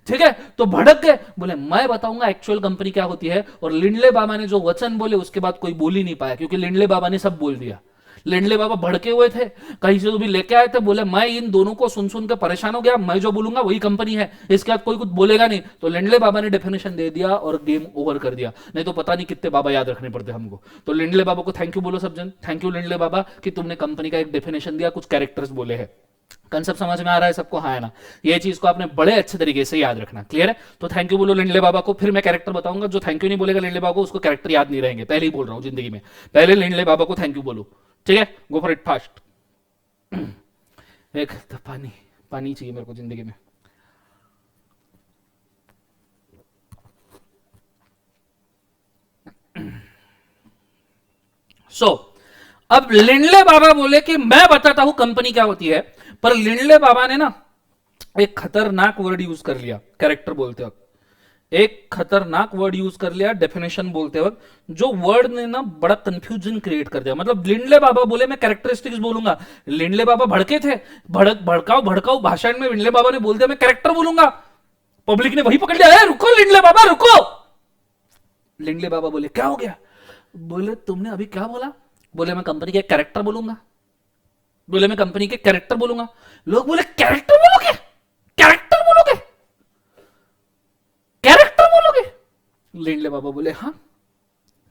ठीक है, तो भड़क गए, बोले मैं बताऊंगा एक्चुअल कंपनी क्या होती है। और लिंडले बाबा ने जो वचन बोले उसके बाद कोई बोल ही नहीं पाया, क्योंकि लिंडले बाबा ने सब बोल दिया। लिंडले बाबा भड़के हुए थे, कहीं से तो भी लेके आए थे, बोले मैं इन दोनों को सुन सुन के परेशान हो गया, मैं जो बोलूंगा वही कंपनी है, इसके बाद कोई कुछ बोलेगा नहीं। तो लिंडले बाबा ने डेफिनेशन दे दिया और गेम ओवर कर दिया, नहीं तो पता नहीं कितने बाबा याद रखने पड़ते हमको। तो लिंडले बाबा को थैंक यू बोलो सब जन, थैंक यू लिंडले बाबा कि तुमने कंपनी का एक डेफिनेशन दिया, कुछ कैरेक्टर्स बोले हैं। कंसेप्ट समझ में आ रहा है सबको? हाँ है ना? ये चीज को आपने बड़े अच्छे तरीके से याद रखना, क्लियर है? तो थैंक यू बोलो लिंडले बाबा को, फिर मैं कैरेक्टर बताऊंगा। जो थैंक यू नहीं बोलेगा लिंडले बाबा को, उसको कैरेक्टर याद नहीं रहेंगे, पहले ही बोल रहा हूं जिंदगी में, पहले लिंडले बाबा को थैंक यू बोलो, ठीक है? गो फॉर इट फास्ट। एक तो पानी चाहिए मेरे को जिंदगी में। अब लिंडले बाबा बोले कि मैं बताता हूं कंपनी क्या होती है, पर लिंडले बाबा ने ना एक खतरनाक वर्ड यूज कर लिया कैरेक्टर बोलते वक्त, एक खतरनाक वर्ड यूज कर लिया डेफिनेशन बोलते वक्त, जो वर्ड ने ना बड़ा कंफ्यूजन क्रिएट कर दिया। मतलब लिंडले बाबा बोले मैं कैरेक्टरिस्टिक्स बोलूंगा, लिंडले बाबा भड़के थे, भड़काऊ भाषण में लिंडले बाबा ने बोल दिया मैं कैरेक्टर बोलूंगा, पब्लिक ने वही पकड़ लिया, रुको लिंडले बाबा रुको। लिंडले बाबा बोले क्या हो गया? बोले तुमने अभी क्या बोला? बोले मैं कंपनी के कैरेक्टर बोलूंगा, बोले मैं कंपनी के कैरेक्टर बोलूंगा। लोग बोले कैरेक्टर बोलोगे, कैरेक्टर बोलोगे, कैरेक्टर बोलोगे? लिंडले बाबा बोले हाँ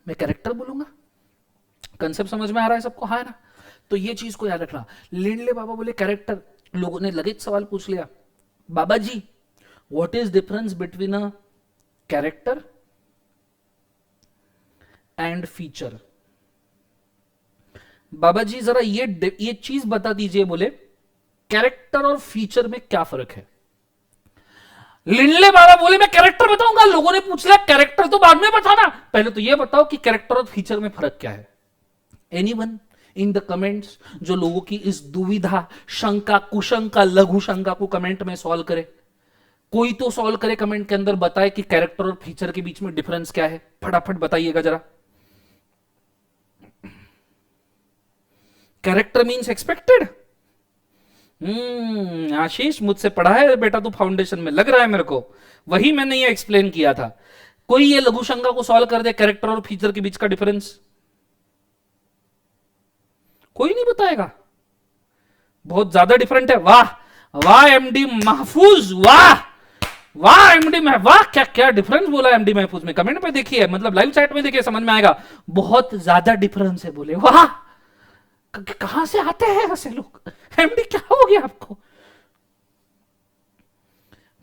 मैं कैरेक्टर बोलूंगा। कंसेप्ट समझ में आ रहा है सबको? हाँ है ना? तो ये चीज को याद रखना, लिंडले बाबा बोले कैरेक्टर। लोगों ने लगे सवाल पूछ लिया, बाबा जी what is difference between a character and feature? बाबा जी जरा ये चीज बता दीजिए, बोले कैरेक्टर और फीचर में क्या फर्क है? लिंडले बाबा बोले मैं कैरेक्टर बताऊंगा। लोगों ने पूछ लिया कैरेक्टर तो बाद में बताना, पहले तो ये बताओ कि कैरेक्टर और फीचर में फर्क क्या है। एनीवन इन द कमेंट्स जो लोगों की इस दुविधा, शंका, कुशंका, लघु शंका को कमेंट में सॉल्व करे? कोई तो सॉल्व करे, कमेंट के अंदर बताए कि कैरेक्टर और फीचर के बीच में डिफरेंस क्या है, फटाफट बताइएगा जरा। Character means expected. आशीष मुझसे पढ़ा है बेटा तू फाउंडेशन में, लग रहा है मेरे को, वही मैंने ये एक्सप्लेन किया था। कोई ये लघु शंका को सॉल्व कर दे, कैरेक्टर और फीचर के बीच का डिफरेंस। कोई नहीं बताएगा, बहुत ज्यादा डिफरेंट है। वाह वाह एमडी महफूज, वाह वाह एमडी महफूज, वाह क्या क्या डिफरेंस बोला एमडी महफूज में, कमेंट पे देखिए, मतलब लाइव चैट में देखिए, समझ में आएगा। बहुत ज्यादा डिफरेंस है बोले, वाह कहां से आते हैं ऐसे लोग, एमडी क्या हो गया आपको।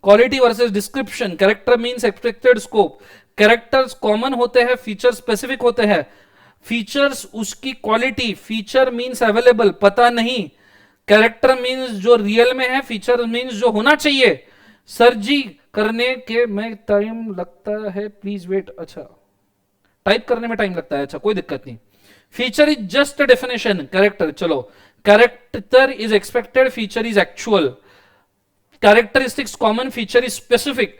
Quality versus description, character means expected scope, characters common होते हैं, फीचर स्पेसिफिक होते हैं, फीचर्स उसकी क्वालिटी, फीचर मींस अवेलेबल पता नहीं, कैरेक्टर मींस जो रियल में है, फीचर मींस जो होना चाहिए। सर जी करने के में टाइम लगता है, प्लीज वेट, अच्छा टाइप करने में टाइम लगता है, अच्छा कोई दिक्कत नहीं। Feature is just a definition, character, चलो character is expected, feature is actual, characteristics common, feature is specific,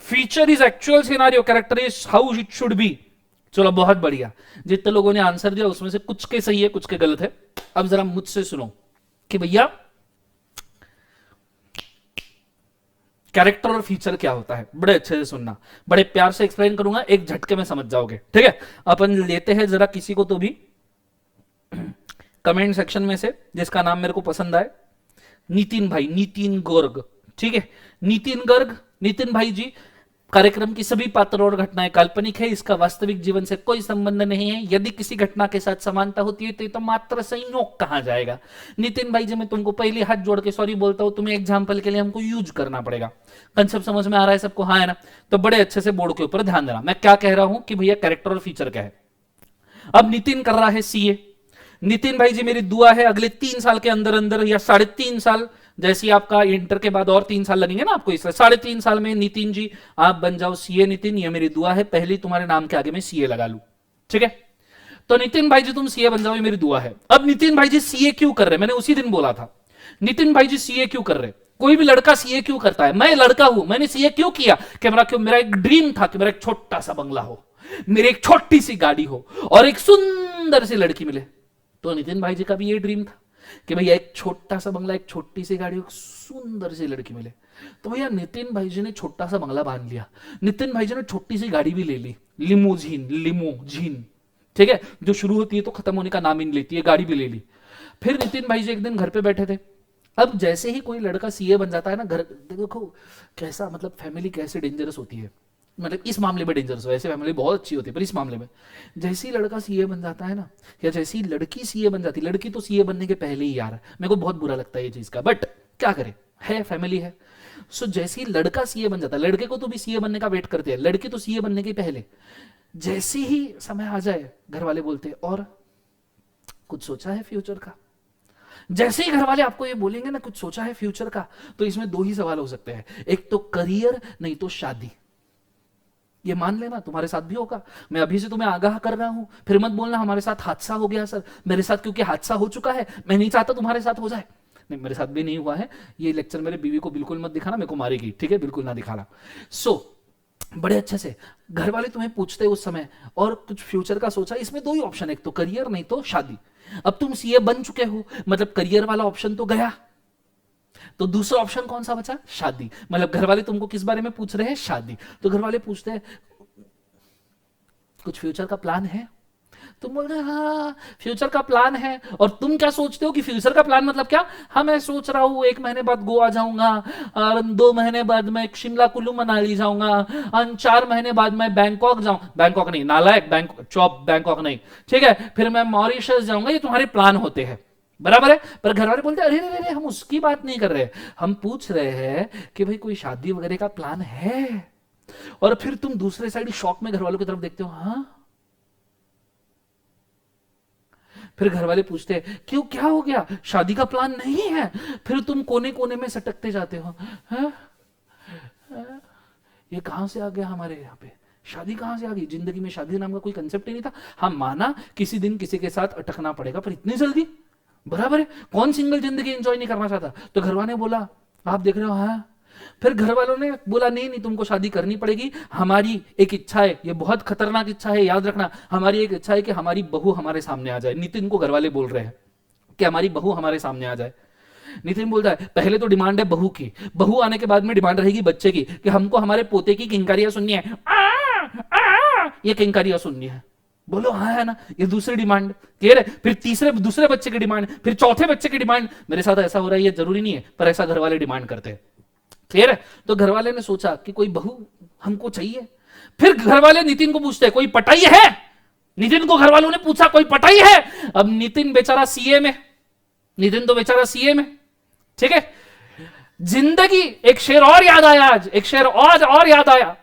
feature is actual scenario, character is how it should be. चलो बहुत बढ़िया, जितने लोगों ने आंसर दिया उसमें से कुछ के सही है कुछ के गलत है। अब जरा मुझसे सुनो कि भैया कैरेक्टर और फीचर क्या होता है, बड़े अच्छे से सुनना, बड़े प्यार से एक्सप्लेन करूंगा, एक झटके में समझ जाओगे, ठीक है। अपन लेते हैं जरा किसी को तो भी कमेंट सेक्शन में से जिसका नाम मेरे को पसंद आए, नितिन भाई, नितिन गर्ग, ठीक है, नितिन गर्ग, नितिन भाई जी, कार्यक्रम की सभी पात्र और घटनाएं काल्पनिक है, इसका वास्तविक जीवन से कोई संबंध नहीं है, यदि किसी घटना के साथ समानता होती है तो ये तो मात्र संयोग कहा जाएगा। नितिन भाई जी मैं तुमको पहले हाथ जोड़ के सॉरी बोलता हूं, तुम्हें एग्जाम्पल के लिए हमको यूज करना पड़ेगा। कंसेप्ट समझ में आ रहा है सबको, हाँ है ना, तो बड़े अच्छे से बोर्ड के ऊपर ध्यान देना। मैं क्या कह रहा हूं कि भैया कैरेक्टर और फीचर क्या है। अब नितिन कर रहा है सीए, नितिन भाई जी मेरी दुआ है अगले 3 साल के अंदर अंदर या 3.5 साल, जैसे आपका इंटर के बाद और 3 साल लगेंगे ना आपको, इसलिए 3.5 साल में नितिन जी आप बन जाओ सीए। नितिन ये मेरी दुआ है, पहले तुम्हारे नाम के आगे मैं सीए लगा लूं, ठीक है। तो नितिन भाई जी तुम सीए बन जाओ, ये मेरी दुआ है। अब नितिन भाई जी सीए क्यों कर रहे, मैंने उसी दिन बोला था, नितिन भाई जी सीए क्यों कर रहे। कोई भी लड़का सीए क्यों करता है, मैं लड़का हूं, मैंने सीए क्यों किया, मेरा एक ड्रीम था कि मेरा एक छोटा सा बंगला हो, मेरी एक छोटी सी गाड़ी हो और एक सुंदर सी लड़की मिले। तो नितिन भाई जी का भी ये ड्रीम था कि भैया एक छोटा सा बंगला, एक छोटी सी गाड़ी, एक सुंदर सी लड़की मिले। तो भैया नितिन भाई जी ने छोटा सा बंगला बांध लिया, नितिन भाई जी ने छोटी सी गाड़ी भी ले ली, लिमोजीन, ठीक है, जो शुरू होती है तो खत्म होने का नाम ही नहीं लेती है, गाड़ी भी ले ली। फिर नितिन भाई जी एक दिन घर पे बैठे थे। अब जैसे ही कोई लड़का सीए बन जाता है ना, घर देखो कैसा, मतलब फैमिली कैसे डेंजरस होती है, मतलब इस मामले में डेंजरस हो, ऐसे फैमिली बहुत अच्छी होती है पर इस मामले में जैसे ही लड़का सीए बन जाता है ना, या जैसे ही लड़की सीए बन जाती है, लड़की तो सीए बनने के पहले ही यार मेरे को बहुत बुरा लगता है ये चीज का, बट क्या करें, है फैमिली है। सो जैसे ही लड़का सीए बन जाता है, लड़के को तो भी सीए बनने का वेट करते हैं, लड़की तो सीए बनने के पहले, जैसे ही समय आ जाए घर वाले बोलते हैं और कुछ सोचा है फ्यूचर का। जैसे ही घर वाले आपको ये बोलेंगे ना कुछ सोचा है फ्यूचर का, तो इसमें 2 ही सवाल हो सकते हैं, एक तो करियर नहीं तो शादी। ये मान लेना तुम्हारे साथ भी होगा, मैं अभी से तुम्हें आगाह कर रहा हूं, फिर मत बोलना हमारे साथ हादसा हो गया सर, मेरे साथ क्योंकि हादसा हो चुका है, मैं नहीं चाहता तुम्हारे साथ हो जाए। नहीं मेरे साथ भी नहीं हुआ है, ये लेक्चर मेरे बीवी को बिल्कुल मत दिखाना, मेरे को मारेगी, ठीक है, बिल्कुल ना दिखाना। बड़े अच्छे से घर वाले तुम्हें पूछते उस समय और कुछ फ्यूचर का सोचा, इसमें 2 ही ऑप्शन, एक तो करियर नहीं तो शादी। अब तुम सीए बन चुके हो, मतलब करियर वाला ऑप्शन तो गया, तो दूसरा ऑप्शन कौन सा बचा, शादी। मतलब घर वाले तुमको किस बारे में पूछ रहे हैं, शादी। तो घर वाले पूछते हैं कुछ फ्यूचर का प्लान है, तुम बोल रहे हाँ फ्यूचर का प्लान है। और तुम क्या सोचते हो कि फ्यूचर का प्लान मतलब क्या, हाँ मैं सोच रहा हूँ 1 महीने बाद गोवा जाऊंगा, और 2 महीने बाद मैं शिमला कुल्लू मनाली जाऊंगा, और 4 महीने बाद मैं बैंकॉक जाऊं, बैंकॉक नहीं नालायक, बैंकॉक नहीं, ठीक है, फिर मैं मॉरिशस जाऊंगा। ये तुम्हारे प्लान होते हैं, बराबर है। पर घर वाले बोलते अरे अरे हम उसकी बात नहीं कर रहे, हम पूछ रहे हैं कि भाई कोई शादी वगैरह का प्लान है। और फिर तुम दूसरे साइड शॉक में घर वालों की तरफ देखते हो, हाँ। फिर घर वाले पूछते हैं क्यों, क्या हो गया, शादी का प्लान नहीं है। फिर तुम कोने कोने में सटकते जाते हो, हाँ? ये कहां से आ गया हमारे यहाँ पे, शादी कहां से आ गई, जिंदगी में शादी नाम का कोई कंसेप्ट ही नहीं था। हम माना किसी दिन किसी के साथ अटकना पड़ेगा, पर इतनी जल्दी, बराबर है, कौन सिंगल जिंदगी एंजॉय नहीं करना चाहता। तो घर वाले बोला आप देख रहे हो, हाँ फिर घर वालों ने बोला नहीं नहीं तुमको शादी करनी पड़ेगी, हमारी एक इच्छा है, ये बहुत खतरनाक इच्छा है, याद रखना, हमारी एक इच्छा है कि हमारी बहू हमारे सामने आ जाए। नितिन को घर वाले बोल रहे हैं कि हमारी बहू हमारे सामने आ जाए। नितिन बोलता है पहले तो डिमांड है बहू की, बहू आने के बाद में डिमांड रहेगी बच्चे की, कि हमको हमारे पोते की किंकारियां सुननी है, ये किंकारियां सुननी है। बोलो हाँ है ना, ये दूसरी डिमांड क्लियर है। फिर दूसरे बच्चे की डिमांड, फिर चौथे बच्चे की डिमांड। मेरे साथ ऐसा हो रहा है, ये जरूरी नहीं है, पर ऐसा घर वाले डिमांड करते हैं, क्लियर है। तो घर वाले ने सोचा कि कोई बहू हमको चाहिए। फिर घर वाले नितिन को पूछते हैं कोई पटाई है। नितिन को घर वालों ने पूछा कोई पटाई है। अब नितिन बेचारा सीए में, नितिन तो बेचारा सीए में, ठीक है। जिंदगी, एक शेर और याद आया आज, एक शेर और याद आया,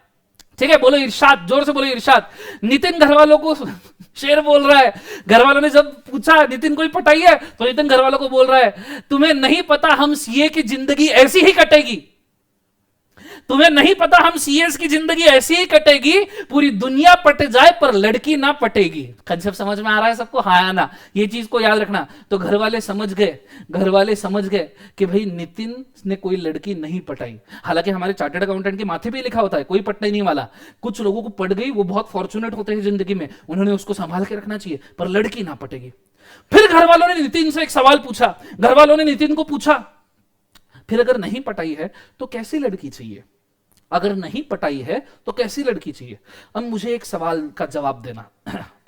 ठीक है। बोलो इरशाद, जोर से बोलो इरशाद। नितिन घर वालों को शेर बोल रहा है। घर वालों ने जब पूछा नितिन कोई पटाई है, तो नितिन घर वालों को बोल रहा है तुम्हें नहीं पता हम सीए की जिंदगी ऐसी ही कटेगी, तुम्हें नहीं पता हम सीएस की जिंदगी ऐसी ही कटेगी, पूरी दुनिया पट जाए पर लड़की ना पटेगी। कंसेप्ट समझ में आ रहा है सबको? हाँ ना, ये चीज को याद रखना। तो घर वाले समझ गए, घर वाले समझ गए कि भाई नितिन ने कोई लड़की नहीं पटाई। हालांकि हमारे चार्टर्ड अकाउंटेंट के माथे पे लिखा होता है कोई पटने नहीं वाला। कुछ लोगों को पट गई, वो बहुत फॉर्चुनेट होते हैं जिंदगी में, उन्होंने उसको संभाल के रखना चाहिए, पर लड़की ना पटेगी। फिर घर वालों ने नितिन से एक सवाल पूछा, घर वालों ने नितिन को पूछा फिर अगर नहीं पटाई है तो कैसी लड़की चाहिए, अगर नहीं पटाई है तो कैसी लड़की चाहिए। अब मुझे एक सवाल का जवाब देना,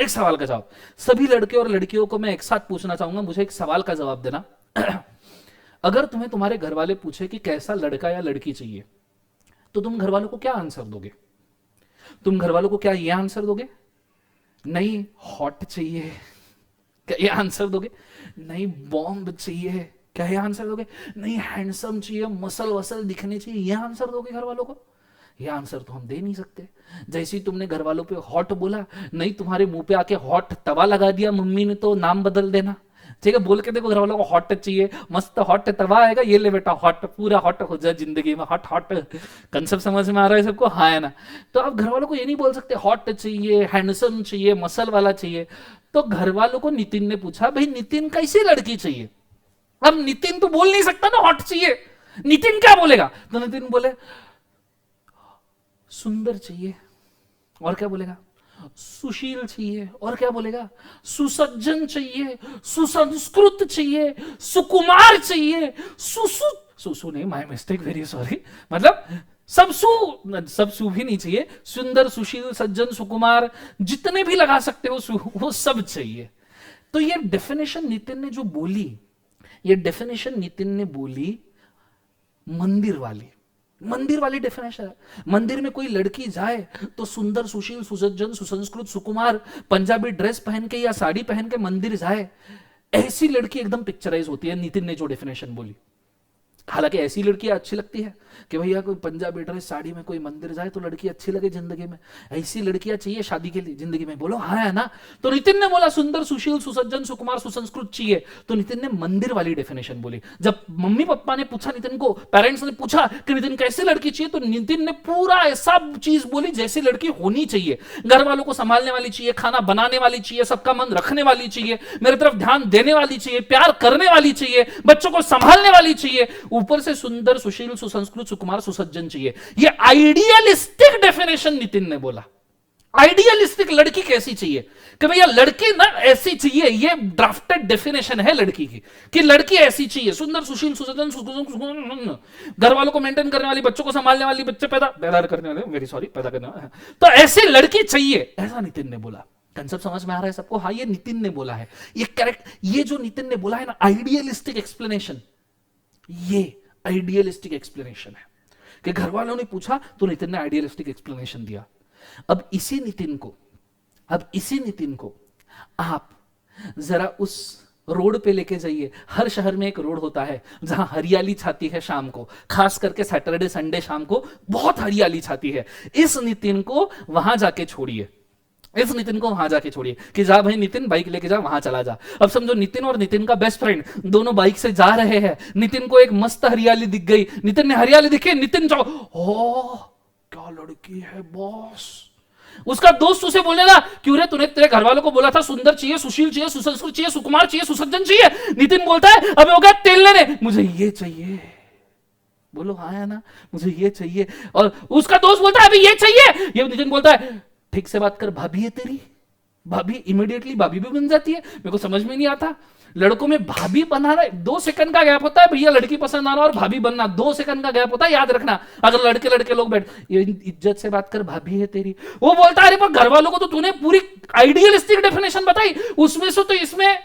एक सवाल का जवाब, सभी लड़के और लड़कियों को मैं एक साथ पूछना चाहूंगा, मुझे एक सवाल का जवाब देना। अगर तुम्हें तुम्हारे घर वाले पूछे कि कैसा लड़का या लड़की चाहिए, तो तुम घर वालों को क्या आंसर दोगे? तुम घर वालों को क्या ये आंसर दोगे, नहीं हॉट चाहिए, क्या ये आंसर दोगे? नहीं बॉम्ब चाहिए, क्या ये आंसर दोगे? नहीं हैंडसम चाहिए, मसल वसल दिखने चाहिए, ये आंसर दोगे घर वालों को? ये आंसर तो हम दे नहीं सकते। जैसे ही तुमने घर वालों पे हॉट बोला, नहीं तुम्हारे मुंह पे आके हॉट तवा लगा दिया मम्मी ने, तो नाम बदल देना, ठीक है। बोल के देखो घर वालों को हॉट चाहिए, मस्त हॉट तवा आएगा, ये ले बेटा हॉट, पूरा हॉट हो जाए जिंदगी में, हॉट हॉट। कंसेप्ट समझ में आ रहा है सबको? हाँ है ना। तो आप घर वालों को ये नहीं बोल सकते हॉट चाहिए, हैंडसम चाहिए, मसल वाला चाहिए। तो घर वालों को नितिन ने पूछा भाई नितिन कैसी लड़की चाहिए। अब नितिन तो बोल नहीं सकता ना हॉट चाहिए, नितिन क्या बोलेगा? तो नितिन बोले सुंदर चाहिए, और क्या बोलेगा? सुशील चाहिए, और क्या बोलेगा? सुसज्जन चाहिए, सुसंस्कृत चाहिए, सुकुमार चाहिए, सुसु नहीं, माय मिस्टेक, वेरी सॉरी, मतलब सब सु भी नहीं चाहिए, सुंदर, सुशील, सज्जन, सुकुमार, जितने भी लगा सकते हो वो सब चाहिए। तो ये डेफिनेशन नितिन ने जो बोली, ये डेफिनेशन नितिन ने बोली मंदिर वाली डेफिनेशन है। मंदिर में कोई लड़की जाए तो सुंदर, सुशील, सुसज्जन, सुसंस्कृत, सुकुमार, पंजाबी ड्रेस पहन के या साड़ी पहन के मंदिर जाए, ऐसी लड़की एकदम पिक्चराइज होती है नितिन ने जो डेफिनेशन बोली। हालांकि ऐसी लड़की अच्छी लगती है कि भैया कोई पंजाबी ड्रेस साड़ी में कोई मंदिर जाए तो लड़की अच्छी लगे जिंदगी में, ऐसी लड़कियां चाहिए शादी के लिए जिंदगी में। बोलो हाँ है ना। तो नितिन ने बोला सुंदर, सुशील, सुसज्जन, सुकुमार, सुसंस्कृत चाहिए, तो नितिन ने मंदिर वाली डेफिनेशन बोली। जब मम्मी पापा ने पूछा नितिन को, पेरेंट्स ने पूछा कि नितिन कैसी लड़की चाहिए, तो नितिन ने पूरा ऐसा चीज बोली जैसी लड़की होनी चाहिए। घर वालों को संभालने वाली चाहिए, खाना बनाने वाली चाहिए, सबका मन रखने वाली चाहिए, मेरे तरफ ध्यान देने वाली चाहिए, प्यार करने वाली चाहिए, बच्चों को संभालने वाली चाहिए, ऊपर से सुंदर, सुशील, सुसंस्कृत, सुकुमार, सुसज्जन चाहिए। ये आइडियलिस्टिक डेफिनेशन नितिन ने बोला। आइडियलिस्टिक लड़की कैसी चाहिए कि भैया लड़की ना ऐसी चाहिए, ये ड्राफ्टेड डेफिनेशन है लड़की की कि लड़की ऐसी चाहिए, सुंदर, सुशील, सुसज्जन, घर वालों को मेंटेन करने वाली, बच्चों को संभालने वाली, बच्चे पैदा करने वाले, वेरी सॉरी, पैदा करने वाले, तो ऐसी लड़की चाहिए, ऐसा नितिन ने बोला। कंसेप्ट समझ में आ रहा है सबको? हाँ, ये नितिन ने बोला है, ये करेक्ट, ये जो नितिन ने बोला है ना आइडियलिस्टिक एक्सप्लेनेशन, ये आइडियलिस्टिक एक्सप्लेनेशन है कि घर वालों ने पूछा तो नितिन ने आइडियलिस्टिक एक्सप्लेनेशन दिया। अब इसी नितिन को आप जरा उस रोड पे लेके जाइए। हर शहर में एक रोड होता है जहां हरियाली छाती है शाम को, खास करके सैटरडे संडे शाम को बहुत हरियाली छाती है। इस नितिन को वहां जाके छोड़िए, इस नितिन को वहां जाके छोड़िए कि जा भाई नितिन बाइक लेके जा, वहां चला जा। अब समझो नितिन और नितिन का बेस्ट फ्रेंड दोनों बाइक से जा रहे हैं, नितिन को एक मस्त हरियाली दिख गई, नितिन ने हरियाली दिखी, नितिन जाओ, ओ क्या लड़की है बॉस। उसका दोस्त उसे बोलेगा क्यों रे, तूने तेरे घर वालों को बोला था सुंदर चाहिए, सुशील चाहिए, सुसंस्कृत चाहिए, सुकुमार चाहिए, सुसज्जन चाहिए। नितिन बोलता है अबे हो गया तेल लेने, मुझे ये चाहिए। बोलो हाँ या ना, मुझे ये चाहिए। और उसका दोस्त बोलता है अभी ये चाहिए, ये नितिन बोलता है ठीक से बात कर, भाभी है तेरी, भाभी इमीडिएटली भाभी भी बन जाती है। मेरे को समझ में नहीं आता लड़कों में भाभी बनाना 2 सेकंड का गैप होता है भैया, लड़की पसंद आना और भाभी बनना 2 सेकंड का गैप होता है, याद रखना। अगर लड़के लड़के लोग बैठ, ये इज्जत से बात कर भाभी है तेरी, वो बोलता है अरे पर घर वालों को तो तूने पूरी आइडियलिस्टिक डेफिनेशन बताई, उसमें से तो इसमें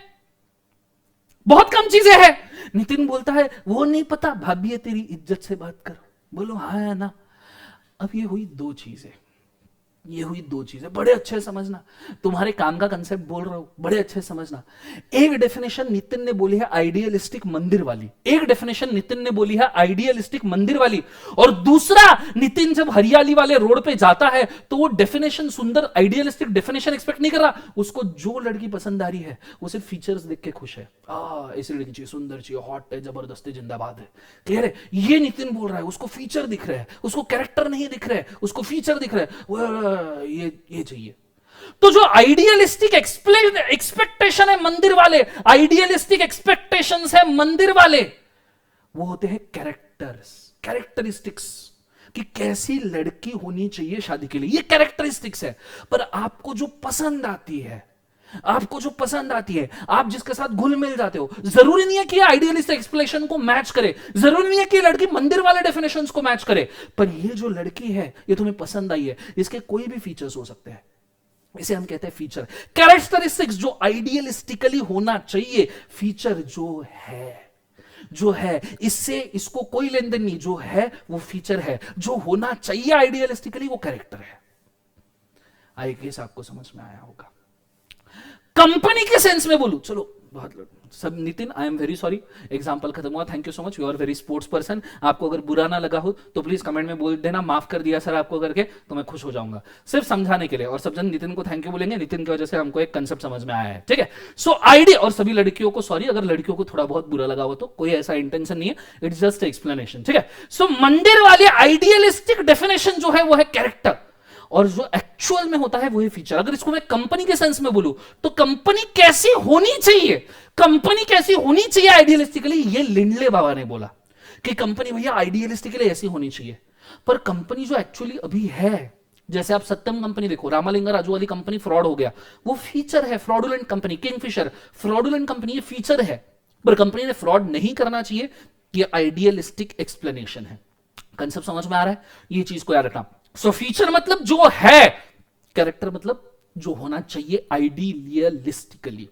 बहुत कम चीजें हैं। नितिन बोलता है वो नहीं पता, भाभी है तेरी, इज्जत से बात कर। बोलो हाँ या ना। अब ये हुई 2 चीजें, ये हुई 2 चीजें, बड़े अच्छे समझना, तुम्हारे काम का कंसेप्ट बोल रहा हूं, बड़े अच्छे समझना। एक डेफिनेशन नितिन ने बोली है आइडियलिस्टिक मंदिर वाली, एक डेफिनेशन नितिन ने बोली है आइडियलिस्टिक मंदिर वाली, और दूसरा नितिन जब हरियाली वाले रोड पे जाता है तो वो डेफिनेशन सुंदर आइडियलिस्टिक डेफिनेशन एक्सपेक्ट नहीं कर रहा, उसको जो लड़की पसंद आ रही है वो सिर्फ फीचर्स देख के खुश है, ऐसी लड़की चाहिए, सुंदर चाहिए, हॉट है, जबरदस्ती जिंदाबाद है। क्लियर है? ये नितिन बोल रहा है, उसको फीचर दिख रहे हैं, उसको कैरेक्टर नहीं दिख रहे, उसको फीचर दिख रहे हैं, ये चाहिए। तो जो आइडियलिस्टिक एक्सपेक्टेशन है मंदिर वाले, आइडियलिस्टिक एक्सपेक्टेशंस है मंदिर वाले, वो होते हैं कैरेक्टर्स, कैरेक्टरिस्टिक्स, कि कैसी लड़की होनी चाहिए शादी के लिए, ये कैरेक्टरिस्टिक्स है। पर आपको जो पसंद आती है, आपको जो पसंद आती है, आप जिसके साथ घुल मिल जाते हो, जरूरी नहीं है कि आइडियलिस्टिक एक्सप्लेनेशन को मैच करे, जरूरी नहीं है कि लड़की मंदिर वाले डेफिनेशंस को मैच करे, पर ये जो लड़की है ये तुम्हें पसंद आई है, इसके कोई भी फीचर्स हो सकते हैं, इसे हम कहते हैं फीचर। कैरेक्टरिस्टिक्स जो आइडियलिस्टिकली होना चाहिए, फीचर जो है, जो है इससे इसको कोई लेन देन नहीं, जो है वो फीचर है, जो होना चाहिए आइडियलिस्टिकली वो कैरेक्टर है। आई गेस आपको समझ में आया होगा। कंपनी के सेंस में बोलूं, चलो बहुत सब, Nitin I am very sorry, example खत्म हुआ, thank you so much, you are very sports person. आपको अगर बुरा ना लगा हो तो प्लीज कमेंट में बोल देना, माफ कर दिया सर आपको करके, तो मैं खुश हो जाऊंगा, सिर्फ समझाने के लिए। और सब जन नितिन को थैंक यू बोलेंगे, नितिन की वजह से हमको एक कंसेप्ट समझ में आया है, ठीक है। सो आइडिया, और सभी लड़कियों को सॉरी अगर लड़कियों को थोड़ा बहुत बुरा लगा हो, तो कोई ऐसा इंटेंशन नहीं है, इट्स जस्ट एक्सप्लेनेशन, ठीक है। सो मंदिर वाली आइडियलिस्टिक डेफिनेशन जो है वो है कैरेक्टर, और जो एक्चुअल में होता है वो है फीचर। अगर इसको मैं कंपनी के सेंस में बोलूं तो कंपनी कैसी होनी चाहिए, कंपनी कैसी होनी चाहिए आइडियलिस्टिकली, ये लिंडले बाबा ने बोला कि कंपनी भैया आइडियलिस्टिकली ऐसी होनी चाहिए। पर कंपनी जो एक्चुअली अभी है, जैसे आप सत्यम कंपनी देखो, रामालिंगा राजू वाली कंपनी फ्रॉड हो गया, वो फीचर है, fraudulent company, Kingfisher fraudulent company, ये फीचर है, पर कंपनी ने फ्रॉड नहीं करना चाहिए, ये आइडियलिस्टिक एक्सप्लेनेशन है। कंसेप्ट समझ में आ रहा है? ये चीज को याद रखना। सो फीचर मतलब जो है, कैरेक्टर मतलब जो होना चाहिए आइडियलिस्टिकली।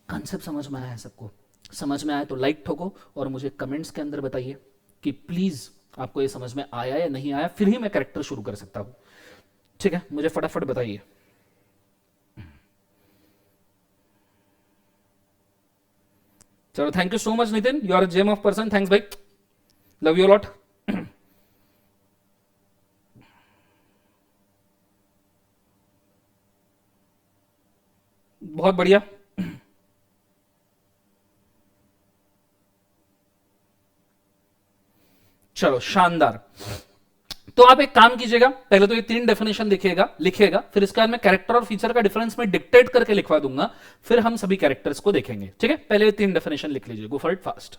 कंसेप्ट समझ में आया है सबको? समझ में आया तो लाइक ठोको, और मुझे कमेंट्स के अंदर बताइए कि प्लीज आपको ये समझ में आया या नहीं आया, फिर ही मैं कैरेक्टर शुरू कर सकता हूं, ठीक है। मुझे फटाफट बताइए। चलो thank you so much Nitin, you are gem of person, thanks भाई, लव यू लॉट। बहुत बढ़िया। चलो शानदार। तो आप एक काम कीजिएगा, पहले तो ये 3 डेफिनेशन लिखिएगा लिखिएगा, फिर इसके बाद मैं कैरेक्टर और फीचर का डिफरेंस में डिक्टेट करके लिखवा दूंगा, फिर हम सभी कैरेक्टर्स को देखेंगे, ठीक है। पहले ये 3 डेफिनेशन लिख लीजिए, गो for it fast.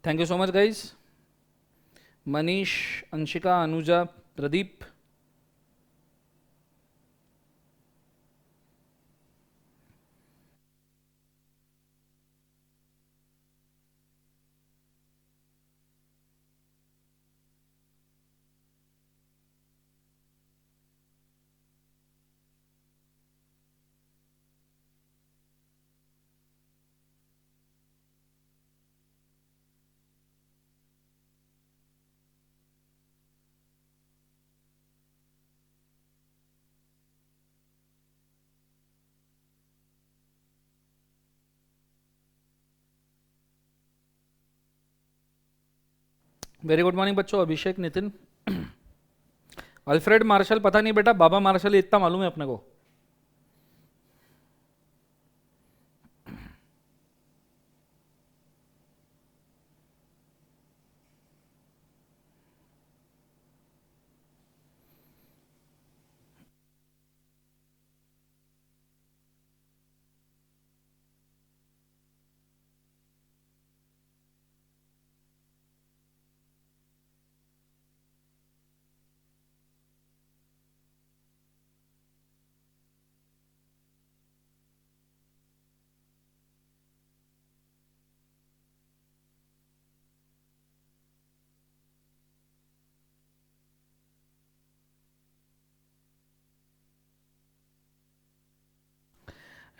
Thank you so much guys, Manish, Anshika, Anuja, Pradeep. Very good morning बच्चों, अभिषेक, नितिन। अल्फ्रेड मार्शल पता नहीं बेटा, बाबा मार्शल इतना मालूम है अपने को।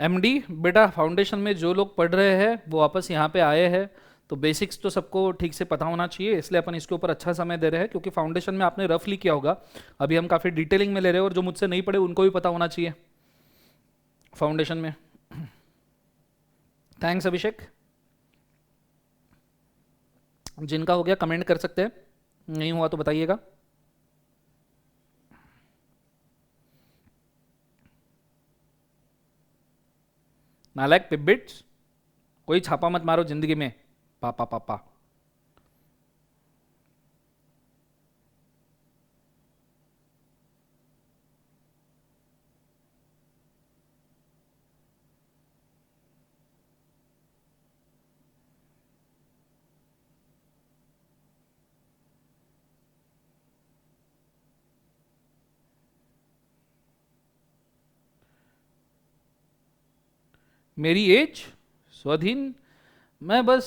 एमडी बेटा, फाउंडेशन में जो लोग पढ़ रहे हैं वो वापस यहाँ पे आए हैं, तो बेसिक्स तो सबको ठीक से पता होना चाहिए, इसलिए अपन इसके ऊपर अच्छा समय दे रहे हैं, क्योंकि फाउंडेशन में आपने रफली किया होगा, अभी हम काफ़ी डिटेलिंग में ले रहे हैं, और जो मुझसे नहीं पढ़े उनको भी पता होना चाहिए फाउंडेशन में। थैंक्स अभिषेक। जिनका हो गया कमेंट कर सकते हैं, नहीं हुआ तो बताइएगा। नालायक पिबिट्स, कोई छापा मत मारो जिंदगी में, पापा पापा। मेरी एज स्वाधीन, मैं बस,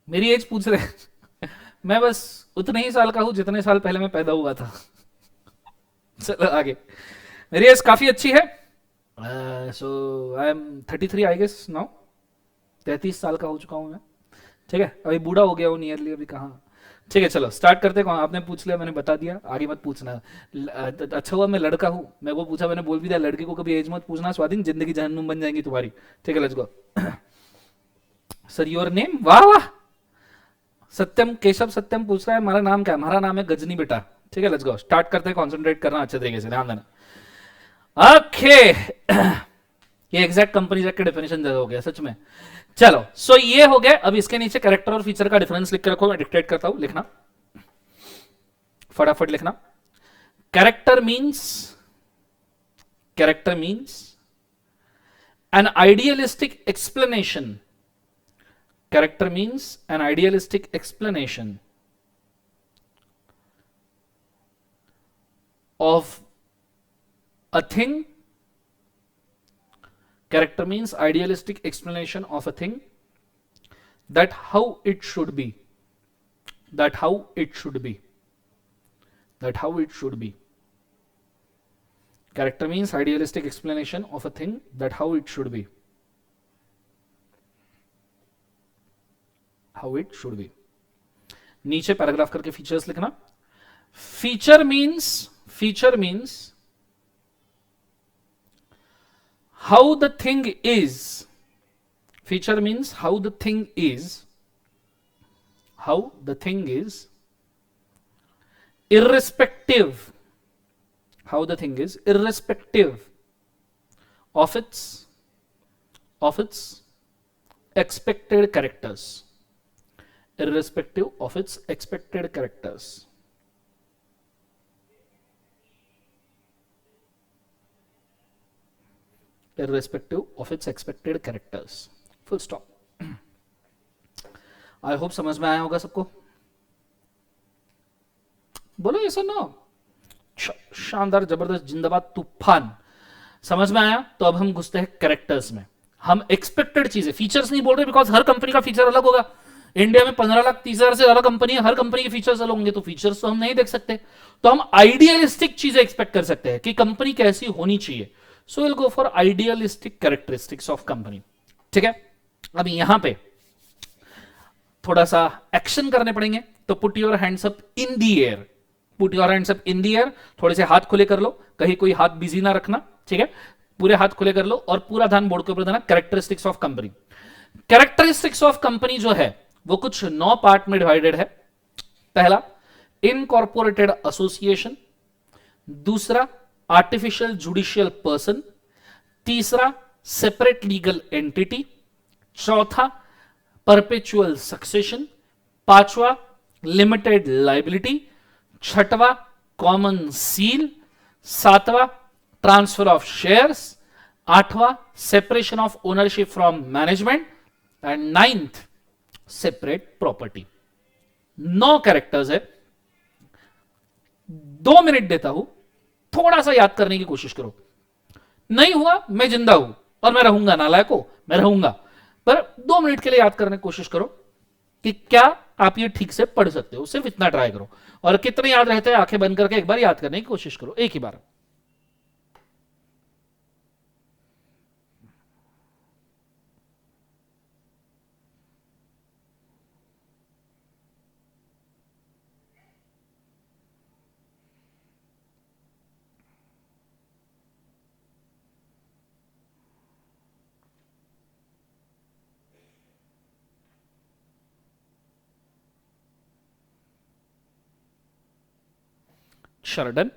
मेरी एज पूछ रहे मैं बस उतने ही साल का हूं जितने साल पहले मैं पैदा हुआ था। चलो आगे। मेरी एज काफी अच्छी है, so I am 33 I guess now, 33 साल का हो चुका हूं मैं। ठीक है, अभी बूढ़ा हो गया हूँ नियरली, अभी कहाँ। ठीक है चलो स्टार्ट करते हैं। आपने पूछ लिया, मैंने बता दिया, आगे मत पूछना। अच्छा हुआ मैं लड़का हूँ, मैं को पूछा, मैंने बोल भी दिया, लड़की को कभी एज मत पूछना स्वाधीन, जिंदगी जहन्नुम बन जाएंगी तुम्हारी। ठीक है let's go. Sir your name, वाह वाह। सत्यम, केशव सत्यम पूछ रहा है हमारा नाम क्या है, हमारा नाम है गजनी बेटा। ठीक है लेट्स गो, स्टार्ट करते हैं, कॉन्सेंट्रेट करना अच्छे तरीके से, ध्यान देना। ओके ये एग्जैक्ट कंपनी के डेफिनेशन हो गया सच में। चलो सो ये हो गया। अब इसके नीचे कैरेक्टर और फीचर का डिफरेंस लिख के रखो, मैं डिक्टेट करता हूं, लिखना फटाफट लिखना। Character means N idealistic explanation, character means an idealistic explanation of a thing. Character means idealistic explanation of a thing, that how it should be, that how it should be, that how it should be. Character means idealistic explanation of a thing, that how it should be, how it should be. नीचे paragraph करके features लिखना। Feature means how the thing is, feature means how the thing is, how the thing is irrespective, how the thing is irrespective of its expected characters, irrespective of its expected characters, irrespective of its expected characters, full stop. I hope समझ में आया होगा सबको, बोलो ये सुनो, शानदार जबरदस्त जिंदाबाद तूफान। समझ में आया? तो अब हम घुसते हैं कैरेक्टर्स में। हम एक्सपेक्टेड चीजें, फीचर्स नहीं बोल रहे, बिकॉज हर कंपनी का फीचर अलग होगा। इंडिया में 15,30,000 से ज्यादा कंपनी है, हर कंपनी के फीचर्स अलग होंगे, तो फीचर्स तो हम नहीं देख सकते। तो हम आइडियलिस्टिक चीजें एक्सपेक्ट कर सकते हैं कि कंपनी कैसी होनी चाहिए। So will go for idealistic characteristics of company. ठीक है, अब यहां पे थोड़ा सा एक्शन करने पड़ेंगे। तो put your hands up in the air, put your hands up in the air. थोड़े से हाथ खुले कर लो, कहीं कोई हाथ बिजी ना रखना। ठीक है, पूरे हाथ खुले कर लो और पूरा ध्यान बोर्ड के ऊपर देना। Characteristics of company, characteristics of company जो है वो कुछ 9 पार्ट में डिवाइडेड है। पहला इनकॉर्पोरेटेड एसोसिएशन, दूसरा आर्टिफिशियल जुडिशियल पर्सन, तीसरा सेपरेट लीगल एंटिटी, चौथा परपेचुअल सक्सेशन, पांचवा लिमिटेड लाइबिलिटी, छठवा कॉमन सील, सातवां ट्रांसफर ऑफ शेयर्स, आठवां separation of ownership from management and ninth separate property. 9 characters है। 2 मिनट देता हूं, थोड़ा सा याद करने की कोशिश करो। नहीं हुआ मैं जिंदा हूं और मैं रहूंगा, नालायको मैं रहूंगा, पर 2 मिनट के लिए याद करने की कोशिश करो कि क्या आप ये ठीक से पढ़ सकते हो। सिर्फ इतना ट्राई करो, और कितने याद रहते हैं आंखें बंद करके एक बार याद करने की कोशिश करो, एक ही बार। शरडन,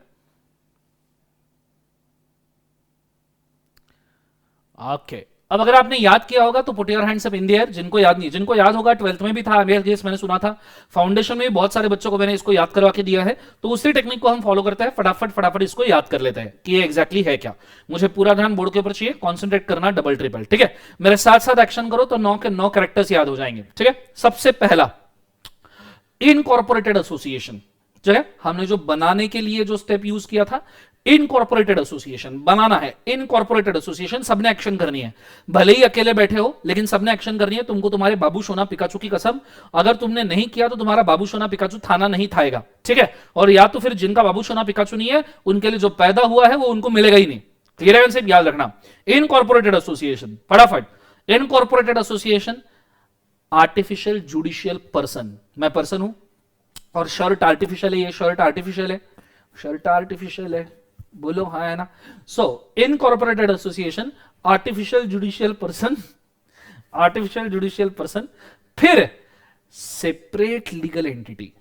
ओके। अब अगर आपने याद किया होगा तो put your hands up in the air. जिनको याद नहीं, जिनको याद होगा 12th में भी था गेस मैंने सुना था, फाउंडेशन में भी बहुत सारे बच्चों को मैंने इसको याद करवा के दिया है। तो उसी टेक्निक को हम फॉलो करते हैं, फटाफट फटाफट इसको याद कर लेते हैं कि ये एग्जैक्टली है क्या। मुझे पूरा ध्यान बोर्ड के ऊपर चाहिए, कॉन्सेंट्रेट करना डबल ट्रिपल, ठीक है। मेरे साथ साथ एक्शन करो तो 9 के 9 कैरेक्टर्स याद हो जाएंगे, ठीक है। सबसे पहला इनकॉर्पोरेटेड एसोसिएशन, जो है हमने जो बनाने के लिए जो स्टेप यूज किया था, इनकॉर्पोरेटेड एसोसिएशन बनाना है। इनकॉर्पोरेटेड एसोसिएशन सबने एक्शन करनी है, भले ही अकेले बैठे हो लेकिन सबने एक्शन करनी है। तुमको तुम्हारे बाबू सोना पिकाचू की कसम, अगर तुमने नहीं किया तो तुम्हारा बाबू सोना पिकाचू थाना नहीं थाएगा, ठीक है। और या तो फिर जिनका बाबू सोना पिकाचू नहीं है उनके लिए जो पैदा हुआ है वो उनको मिलेगा ही नहीं। क्लियर है, सिर्फ याद रखना। इनकॉर्पोरेटेड एसोसिएशन, फटाफट। Incorporated association artificial judicial person, मैं पर्सन हूं और शर्ट आर्टिफिशियल है, ये शर्ट आर्टिफिशियल है, शर्ट आर्टिफिशियल है, बोलो हाँ है ना। So incorporated association artificial judicial person, artificial judicial person, फिर सेपरेट लीगल एंटिटी,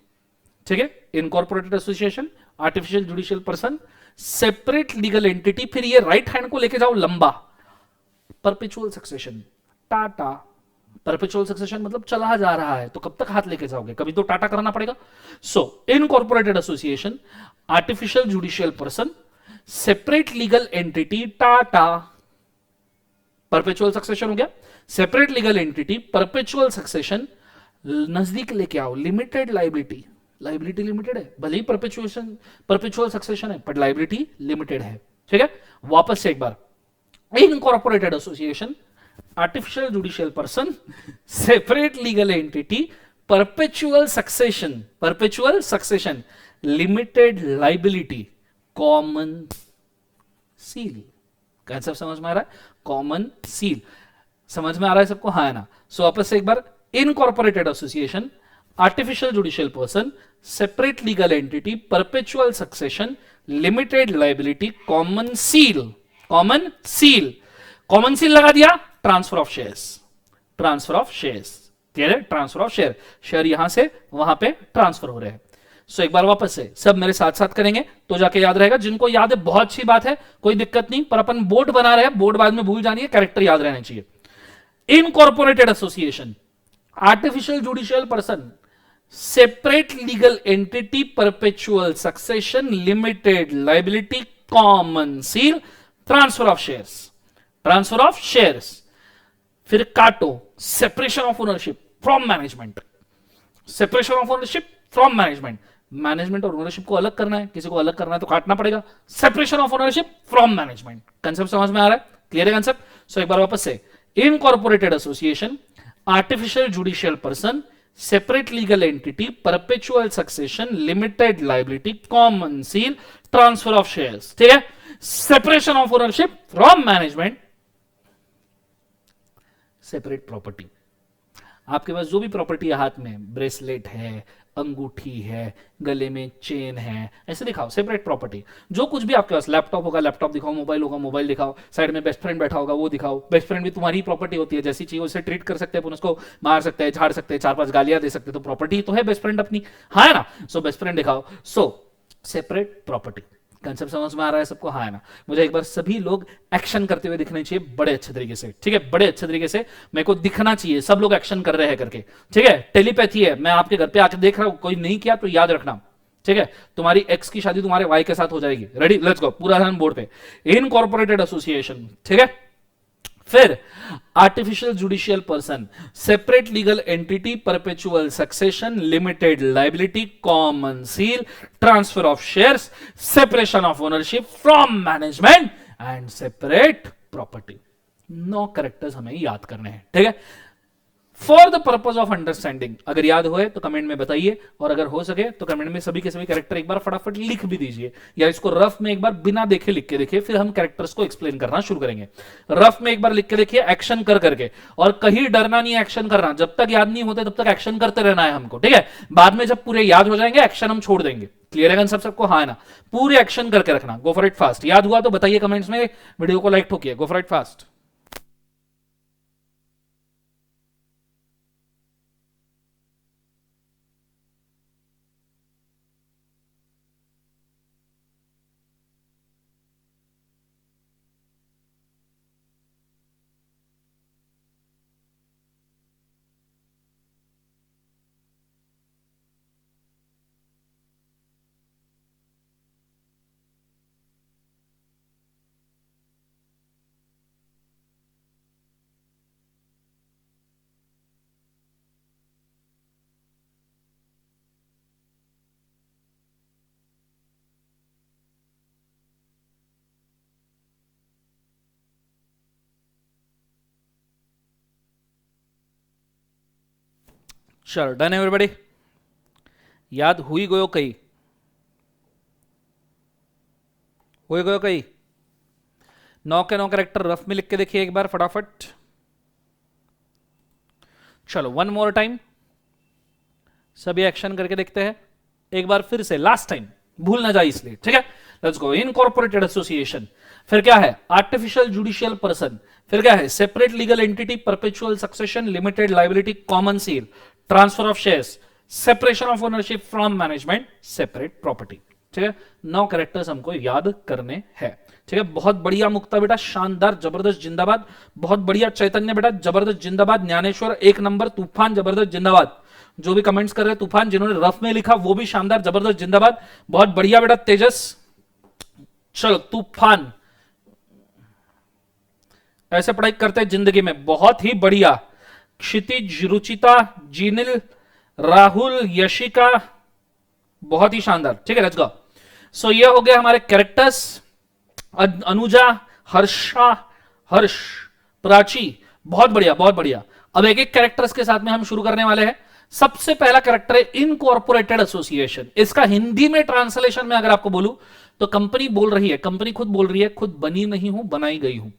ठीक है। Incorporated association, artificial judicial person, separate legal entity, फिर ये राइट हैंड को लेके जाओ लंबा, perpetual succession, tata. Perpetual succession मतलब चला जा रहा है तो कब तक हाथ लेके जाओगे, कभी तो टाटा करना पड़ेगा। So incorporated association, artificial judicial person, separate legal entity, tata. Perpetual succession हो गया, separate legal entity, perpetual succession, नजदीक लेके आओ लिमिटेड लाइबिलिटी। लाइबिलिटी लिमिटेड है, भले ही परपेचुअल सक्सेशन है पर लाइबिलिटी लिमिटेड है, ठीक है। वापस से एक बार, incorporated association, artificial judicial person, separate legal entity, perpetual succession, limited liability, common seal. कैसे समझ में आ रहा है? कॉमन सील समझ में आ रहा है सबको, हाँ है ना। सो वापस से एक बार, incorporated association, artificial judicial person, separate legal entity, perpetual succession, limited liability, common seal. Common seal, common seal लगा दिया, transfer of shares, transfer of shares, clear है। ट्रांसफर ऑफ शेयर, शेयर यहां से वहां पे ट्रांसफर हो रहे हैं। सो एक बार वापस से सब मेरे साथ साथ करेंगे तो जाके याद रहेगा। जिनको याद है बहुत अच्छी बात है, कोई दिक्कत नहीं, पर अपन बोर्ड बना रहे हैं, बोर्ड बाद में भूल जानी है, कैरेक्टर याद रहने चाहिए। Incorporated association, artificial judicial person, separate legal entity, perpetual succession, limited liability, common seal, transfer of shares, transfer of shares, फिर काटो, separation of ownership from management, separation of ownership from management. Management और ownership को अलग करना है, किसी को अलग करना है तो काटना पड़ेगा। Separation of ownership from management, concept समझ में आ रहा है? क्लियर है कंसेप्ट? सो एक बार वापस से, incorporated association, artificial judicial person, separate legal entity, perpetual succession, limited liability, common seal, transfer of shares, ठीक है। Separation of ownership from management, separate property. आपके पास जो भी प्रॉपर्टी है हाथ में, ब्रेसलेट है, अंगूठी है, गले में चेन है, ऐसे दिखाओ सेपरेट प्रॉपर्टी। जो कुछ भी आपके पास, लैपटॉप होगा लैपटॉप दिखाओ, मोबाइल होगा मोबाइल दिखाओ, साइड में बेस्ट फ्रेंड बैठा होगा वो दिखाओ। बेस्ट फ्रेंड भी तुम्हारी प्रॉपर्टी होती है, जैसी चाहिए उसे ट्रीट कर सकते हैं, उसको मार सकते हैं, झाड़ सकते हैं, 4-5 गालियां दे सकते हैं, तो प्रॉपर्टी तो है बेस्ट फ्रेंड अपनी, हाँ है ना। सो बेस्ट फ्रेंड दिखाओ। सो सेपरेट प्रॉपर्टी, कंसेप्ट समझ में आ रहा है सबको, हाँ है ना। मुझे एक बार सभी लोग एक्शन करते हुए दिखने चाहिए बड़े अच्छे तरीके से, ठीक है, बड़े अच्छे तरीके से मेरे को दिखना चाहिए सब लोग एक्शन कर रहे हैं करके, ठीक है। टेलीपैथी है, मैं आपके घर पे आके देख रहा हूं, कोई नहीं किया तो याद रखना, ठीक है। तुम्हारी एक्स की शादी तुम्हारे वाई के साथ हो जाएगी। रेडी, लेट्स गो, पूरा ध्यान बोर्ड पे। इनकॉर्पोरेटेड एसोसिएशन, ठीक है। फिर artificial judicial person, separate legal entity, perpetual succession, limited liability, common seal, transfer of shares, separation of ownership from management and separate property. 9 characters हमें याद करने हैं, ठीक है, for the purpose of understanding. अगर याद हुए तो कमेंट में बताइए, और अगर हो सके तो कमेंट में सभी के सभी कैरेक्टर एक बार फटाफट लिख भी दीजिए, या इसको रफ में एक बार बिना देखे लिख के देखिए, फिर हम कैरेक्टर्स को एक्सप्लेन करना शुरू करेंगे। रफ में एक बार लिख के देखिए, एक्शन कर करके, और कहीं डरना नहीं एक्शन करना, जब तक याद नहीं होते तब तक एक्शन करते रहना है हमको, ठीक है। बाद में जब पूरे याद हो जाएंगे एक्शन हम छोड़ देंगे। क्लियर है सबको, हाँ है ना। पूरे एक्शन करके रखना, गो फॉर इट फास्ट। याद हुआ तो बताइए कमेंट्स में, वीडियो को लाइक ठोकिए, गो फॉर इट फास्ट। चलो डन एवरीबॉडी, याद हुई गयो कई, हुई गयो कई। 9 के 9 कैरेक्टर रफ में लिख के देखिए एक बार फटाफट। चलो वन मोर टाइम, सभी एक्शन करके देखते हैं एक बार फिर से, लास्ट टाइम, भूल ना जाए इसलिए, ठीक है। Let's go. इनकॉर्पोरेटेड एसोसिएशन, फिर क्या है, आर्टिफिशियल जुडिशियल पर्सन, फिर क्या है, separate legal entity, perpetual succession, limited liability, common seal, transfer of shares, separation of ownership from management, separate property, ठीक है। 9 कैरेक्टर्स हमको याद करने हैं, ठीक है। बहुत बढ़िया मुक्ता बेटा, शानदार, जबरदस्त, जिंदाबाद। बहुत बढ़िया चैतन्य बेटा, जबरदस्त, जिंदाबाद। ज्ञानेश्वर 1 नंबर, तूफान, जबरदस्त, जिंदाबाद। जो भी कमेंट्स कर रहे हैं तूफान, जिन्होंने रफ में लिखा वो भी शानदार, जबरदस्त, जिंदाबाद। बहुत बढ़िया बेटा तेजस, चलो तूफान, ऐसे पढ़ाई करते हैं जिंदगी में, बहुत ही बढ़िया। क्षितिज, रुचिता, जीनिल, राहुल, यशिका, बहुत ही शानदार, ठीक है। Let's go. सो ये हो गया हमारे कैरेक्टर्स। अनुजा, हर्षा, हर्ष, प्राची, बहुत बढ़िया बहुत बढ़िया। अब एक एक कैरेक्टर्स के साथ में हम शुरू करने वाले हैं। सबसे पहला कैरेक्टर है इनकॉर्पोरेटेड एसोसिएशन। इसका हिंदी में ट्रांसलेशन में अगर आपको बोलूं तो कंपनी बोल रही है, कंपनी खुद बोल रही है, खुद बनी नहीं हूं, बनाई गई हूं।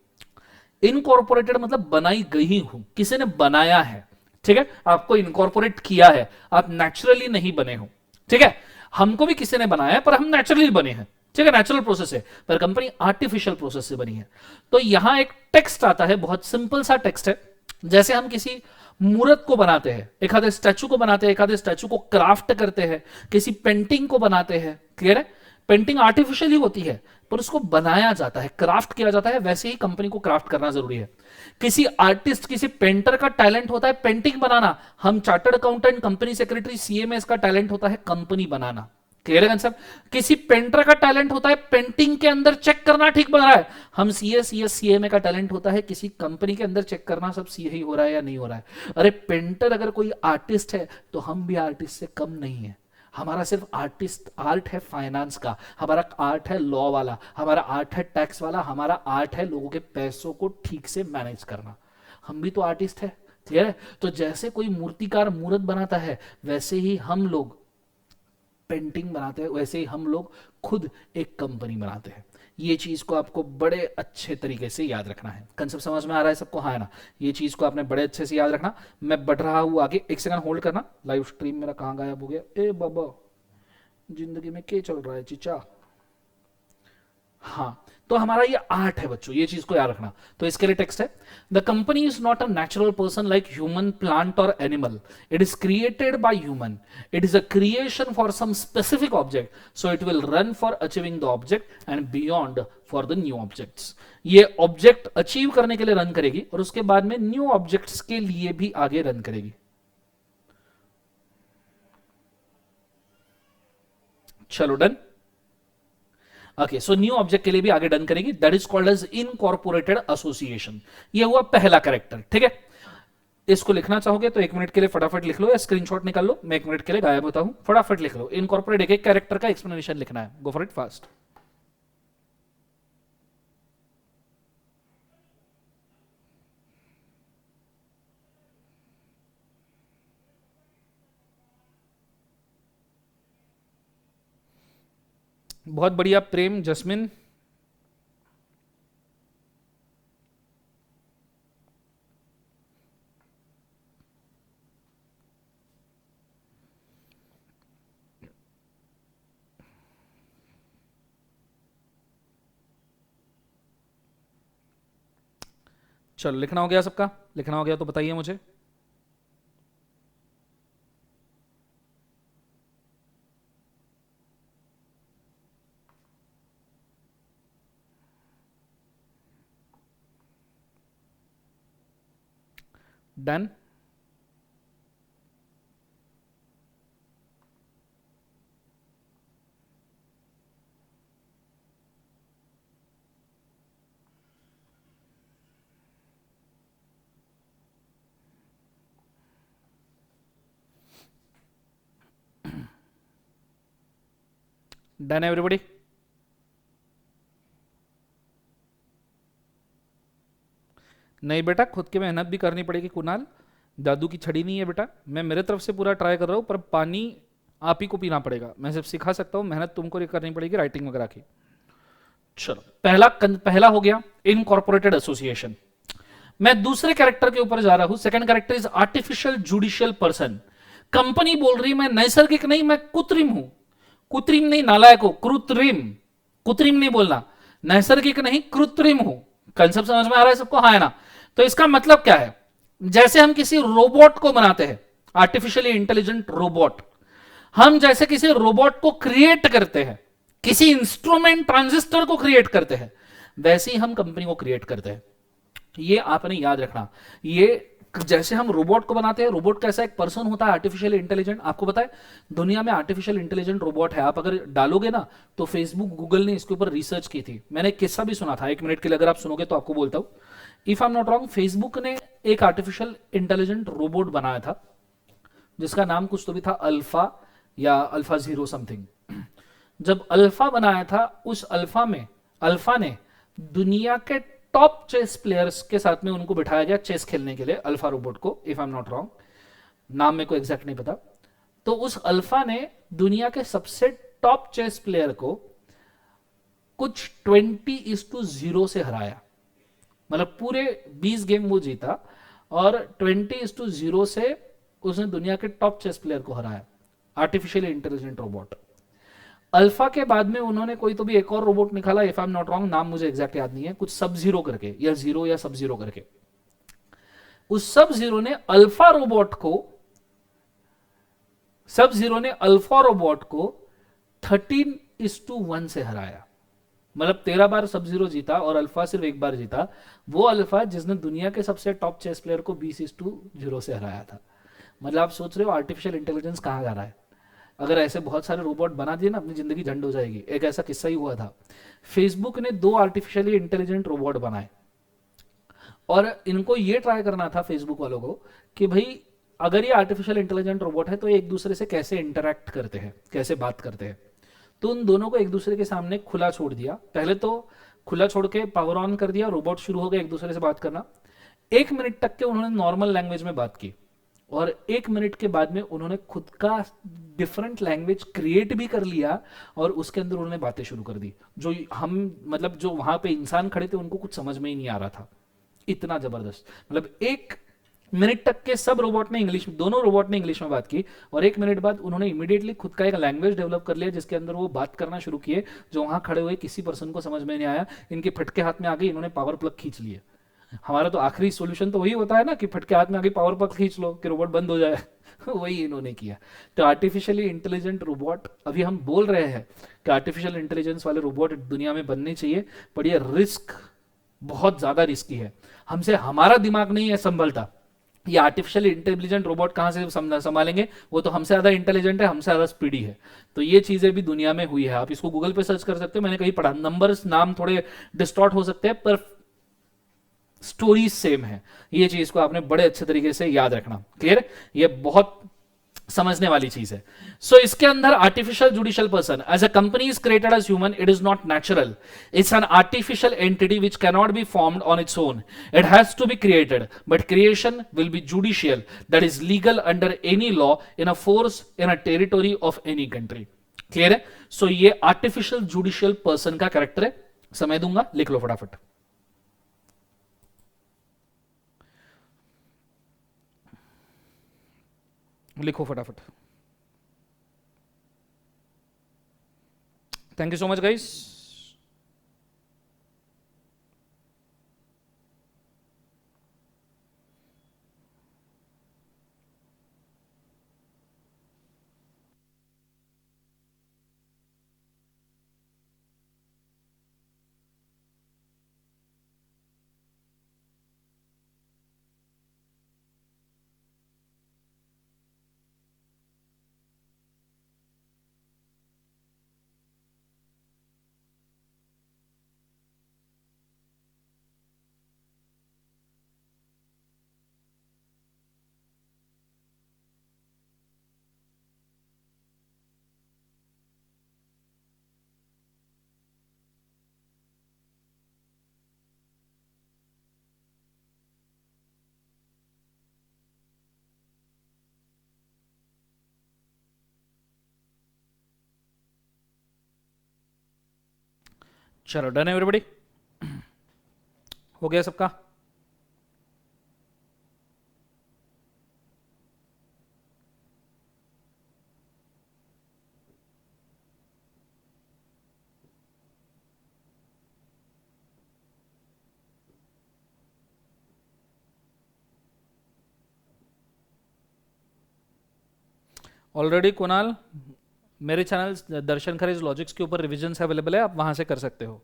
इनकॉर्पोरेटेड मतलब बनाई गई हूं, किसी ने बनाया है, ठीक है। आपको इनकॉर्पोरेट किया है, आप नेचुरली नहीं बने हो, ठीक है। हमको भी किसी ने बनाया है पर हम नेचुरली बने हैं, ठीक है, नेचुरल प्रोसेस है, पर कंपनी आर्टिफिशियल प्रोसेस से बनी है। तो यहां एक टेक्स्ट आता है, बहुत सिंपल सा टेक्स्ट है। जैसे हम किसी मूर्त को बनाते हैं, एक आधे स्टैचू को बनाते हैं, एक आधे स्टैचू को क्राफ्ट करते हैं, किसी पेंटिंग को बनाते हैं, क्लियर है। पेंटिंग आर्टिफिशियल ही होती है पर उसको बनाया जाता है, क्राफ्ट किया जाता है, वैसे ही कंपनी को क्राफ्ट करना जरूरी है। किसी आर्टिस्ट, किसी पेंटर का टैलेंट होता है पेंटिंग बनाना, हम chartered accountant, company secretary, CMS का टैलेंट होता है कंपनी बनाना, क्लियर है कंसेप्ट। किसी पेंटर का टैलेंट होता है पेंटिंग के अंदर चेक करना ठीक बन रहा है, हम सीएमए का टैलेंट होता है किसी कंपनी के अंदर चेक करना सब सही हो रहा है या नहीं हो रहा है। अरे पेंटर अगर कोई आर्टिस्ट है तो हम भी आर्टिस्ट से कम नहीं है। हमारा सिर्फ आर्ट है फाइनेंस का, हमारा आर्ट है लॉ वाला, हमारा आर्ट है टैक्स वाला, हमारा आर्ट है लोगों के पैसों को ठीक से मैनेज करना। हम भी तो आर्टिस्ट है, क्लियर है। तो जैसे कोई मूर्तिकार मूर्त बनाता है वैसे ही हम लोग पेंटिंग बनाते हैं, वैसे ही हम लोग खुद एक कंपनी बनाते हैं। ये चीज को आपको बड़े अच्छे तरीके से याद रखना है। कंसेप्ट समझ में आ रहा है सबको? हाँ है ना? ये चीज को आपने बड़े अच्छे से याद रखना। मैं बढ़ रहा हूँ आगे, एक सेकंड होल्ड करना। लाइव स्ट्रीम मेरा कहाँ गायब हो गया? ए बाबा, जिंदगी में क्या चल रहा है चिचा? हाँ, तो हमारा ये आर्ट है बच्चों, ये चीज को याद रखना। तो इसके लिए टेक्स्ट है, the company is not a natural person like human, plant और animal. It is created by human. It is a creation for some specific object, so it will run for achieving the object and beyond for the new objects. ये object achieve करने के लिए run करेगी और उसके बाद में new objects के लिए भी आगे रन करेगी। चलो done. Okay, so new object के लिए भी आगे डन करेगी। That is called as incorporated association. ये हुआ पहला कैरेक्टर, ठीक है। इसको लिखना चाहोगे तो 1 मिनट के लिए फटाफट लिख लो या स्क्रीनशॉट निकाल लो। मैं 1 मिनट के लिए गायब होता हूं, फटाफट लिख लो। इनकॉर्पोरेट एक एक कैरेक्टर का एक्सप्लेनेशन लिखना है। गो फॉर इट फास्ट। बहुत बढ़िया प्रेम, जस्मिन। चलो, लिखना हो गया सबका? लिखना हो गया तो बताइए मुझे। डन। Done everybody? नहीं बेटा, खुद की मेहनत भी करनी पड़ेगी कुणाल। दादू की छड़ी नहीं है बेटा। मैं मेरे तरफ से पूरा ट्राई कर रहा हूं, पर पानी आप ही को पीना पड़ेगा। मैं सिर्फ सिखा सकता हूं, मेहनत तुमको करनी पड़ेगी राइटिंग वगैरह की। चलो, पहला हो गया इनकॉर्पोरेटेड एसोसिएशन। मैं दूसरे कैरेक्टर के ऊपर जा रहा हूं। Second character is artificial judicial person. Company बोल रही मैं नैसर्गिक नहीं, मैं कृत्रिम हूं। कृत्रिम नहीं नालायक हो, कृत्रिम। कृत्रिम नहीं बोलना, नैसर्गिक नहीं कृत्रिम हूं। कंसेप्ट समझ में आ रहा है सबको? हाँ है ना? तो इसका मतलब क्या है? जैसे हम किसी रोबोट को बनाते हैं, आर्टिफिशियली इंटेलिजेंट रोबोट, हम जैसे किसी रोबोट को क्रिएट करते हैं, किसी इंस्ट्रूमेंट ट्रांजिस्टर को क्रिएट करते हैं, वैसे ही हम कंपनी को क्रिएट करते हैं। ये आपने याद रखना। ये जैसे हम रोबोट को बनाते हैं, रोबोट कैसा एक पर्सन होता है आर्टिफिशियल इंटेलिजेंट। आपको पता है दुनिया में आर्टिफिशियल इंटेलिजेंट रोबोट है, आप अगर डालोगे ना तो फेसबुक गूगल ने इसके ऊपर रिसर्च की थी। मैंने एक किस्सा भी सुना था, 1 मिनट के लिए अगर आप सुनोगे तो आपको बोलता हूं। If I am not wrong, Facebook ने एक आर्टिफिशियल इंटेलिजेंट रोबोट बनाया था जिसका नाम कुछ तो भी था, अल्फा या अल्फा 0 समथिंग। जब अल्फा बनाया था, उस अल्फा में अल्फा ने दुनिया के टॉप चेस प्लेयर्स के साथ में उनको बिठाया गया चेस खेलने के लिए, अल्फा रोबोट को। If I am not wrong, नाम मेरे को एग्जैक्ट नहीं पता। तो उस अल्फा ने दुनिया के सबसे टॉप चेस प्लेयर को कुछ 20:0 से हराया। मतलब पूरे 20 गेम वो जीता और 20:0 से उसने दुनिया के टॉप चेस प्लेयर को हराया। Artificially intelligent robot. अल्फा के बाद में उन्होंने कोई तो भी एक और रोबोट निकाला, if I am not wrong, नाम मुझे एग्जैक्ट याद नहीं है, कुछ सब जीरो करके या जीरो या सब जीरो करके। उस सब जीरो ने अल्फा रोबोट को सब जीरो ने अल्फा रोबोट को 13:1 से हराया। मतलब 13 बार सब जीरो जीता और अल्फा सिर्फ एक बार जीता। वो अल्फा जिसने दुनिया के सबसे टॉप चेस प्लेयर को 20:0 से हराया था। मतलब आप सोच रहे हो आर्टिफिशियल इंटेलिजेंस कहां जा रहा है। अगर ऐसे बहुत सारे रोबोट बना दिए ना, अपनी जिंदगी झंड हो जाएगी। एक ऐसा किस्सा ही हुआ था, फेसबुक ने 2 आर्टिफिशियली इंटेलिजेंट रोबोट बनाए और इनको ये ट्राई करना था फेसबुक वालों को कि भाई अगर ये आर्टिफिशियल इंटेलिजेंट रोबोट है तो एक दूसरे से कैसे इंटरैक्ट करते हैं, कैसे बात करते हैं। तो उन दोनों को एक दूसरे के सामने खुला छोड़ दिया। पहले तो खुला छोड़ के पावर ऑन कर दिया, रोबोट शुरू हो गया एक दूसरे से बात करना। 1 मिनट तक के उन्होंने नॉर्मल लैंग्वेज में बात की। और 1 मिनट के बाद में उन्होंने खुद का डिफरेंट लैंग्वेज क्रिएट भी कर लिया और उसके अंदर उन्होंने बातें शुरू कर दी, जो हम मतलब जो वहां पे इंसान खड़े थे उनको कुछ समझ में ही नहीं आ रहा था। इतना जबरदस्त, मतलब 1 मिनट तक के सब रोबोट ने इंग्लिश, दोनों रोबोट ने इंग्लिश में बात की, और 1 मिनट बाद उन्होंने इमीडिएटली खुद का एक लैंग्वेज डेवलप कर लिया जिसके अंदर वो बात करना शुरू किए, जो वहां खड़े हुए किसी पर्सन को समझ में नहीं आया। इनके फटके हाथ में आ गई, इन्होंने पावर प्लग खींच लिए। हमारा तो आखिरी सॉल्यूशन तो वही होता है ना कि फटके हाथ में आगे पावर प्लग खींच लो कि रोबोट बंद हो जाए। वही इन्होंने किया। तो आर्टिफिशियली इंटेलिजेंट रोबोट, अभी हम बोल रहे हैं कि आर्टिफिशियल इंटेलिजेंस वाले रोबोट दुनिया में बनने चाहिए, पर ये रिस्क बहुत ज्यादा रिस्की है। हमसे हमारा दिमाग नहीं है संभलता, ये आर्टिफिशियल इंटेलिजेंट रोबोट कहां से संभालेंगे? वो तो हमसे ज्यादा इंटेलिजेंट है, हमसे ज्यादा स्पीडी है। तो ये चीजें भी दुनिया में हुई है, आप इसको गूगल पे सर्च कर सकते हो, मैंने कहीं पढ़ा। नंबर्स नाम थोड़े डिस्टॉर्ट हो सकते हैं पर स्टोरी सेम है। ये चीज को आपने बड़े अच्छे तरीके से याद रखना। क्लियर? ये बहुत समझने वाली चीज है। सो इसके अंदर artificial judicial person as a company is created as human, it is not natural, it's an artificial entity which can not be formed on its own, it has to be created, but creation will be judicial, that is legal under any law in a force in a territory of any country. Clear है? So ये artificial judicial person का character है। समय दूंगा, लिख लो फटाफट। लिखो फटाफट। Thank you so much guys. चलो डन एवरीबॉडी, हो गया सबका? ऑलरेडी कुणाल, मेरे चैनल दर्शन खरेज लॉजिक्स के ऊपर रिविजन अवेलेबल है, आप वहां से कर सकते हो।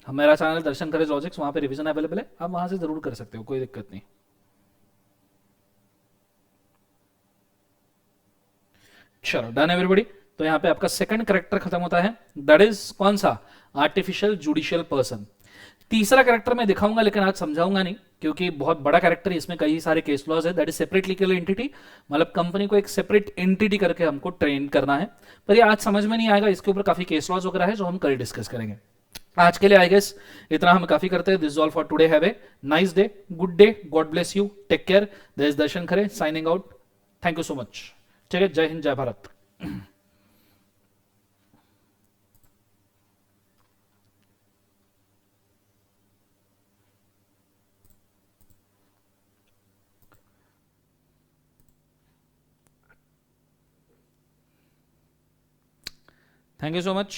मेरा चैनल दर्शन खरेज लॉजिक्स, वहां पे रिवीजन अवेलेबल है, आप वहां से जरूर कर सकते हो, कोई दिक्कत नहीं। चलो डन एवरीबॉडी। तो यहां पे आपका सेकंड करेक्टर खत्म होता है, दैट इज कौन सा? Artificial judicial person. तीसरा करेक्टर मैं दिखाऊंगा लेकिन आज समझाऊंगा नहीं, क्योंकि बहुत बड़ा करेक्टर है, इसमें कई सारे केस लॉज है। That is separate legal entity, मतलब कंपनी को एक सेपरेट एंटिटी करके हमको ट्रेन करना है। पर ये आज समझ में नहीं आएगा, इसके ऊपर काफी केस लॉज वगैरह है जो हम कल डिस्कस करेंगे। आज के लिए आई गेस इतना हम काफी करते हैं। This all for today. Have a nice day, good day, God bless you, take care. This is Darshan Khare signing out. Thank you so much. ठीक है, जय हिंद, जय Bharat. Thank you so much.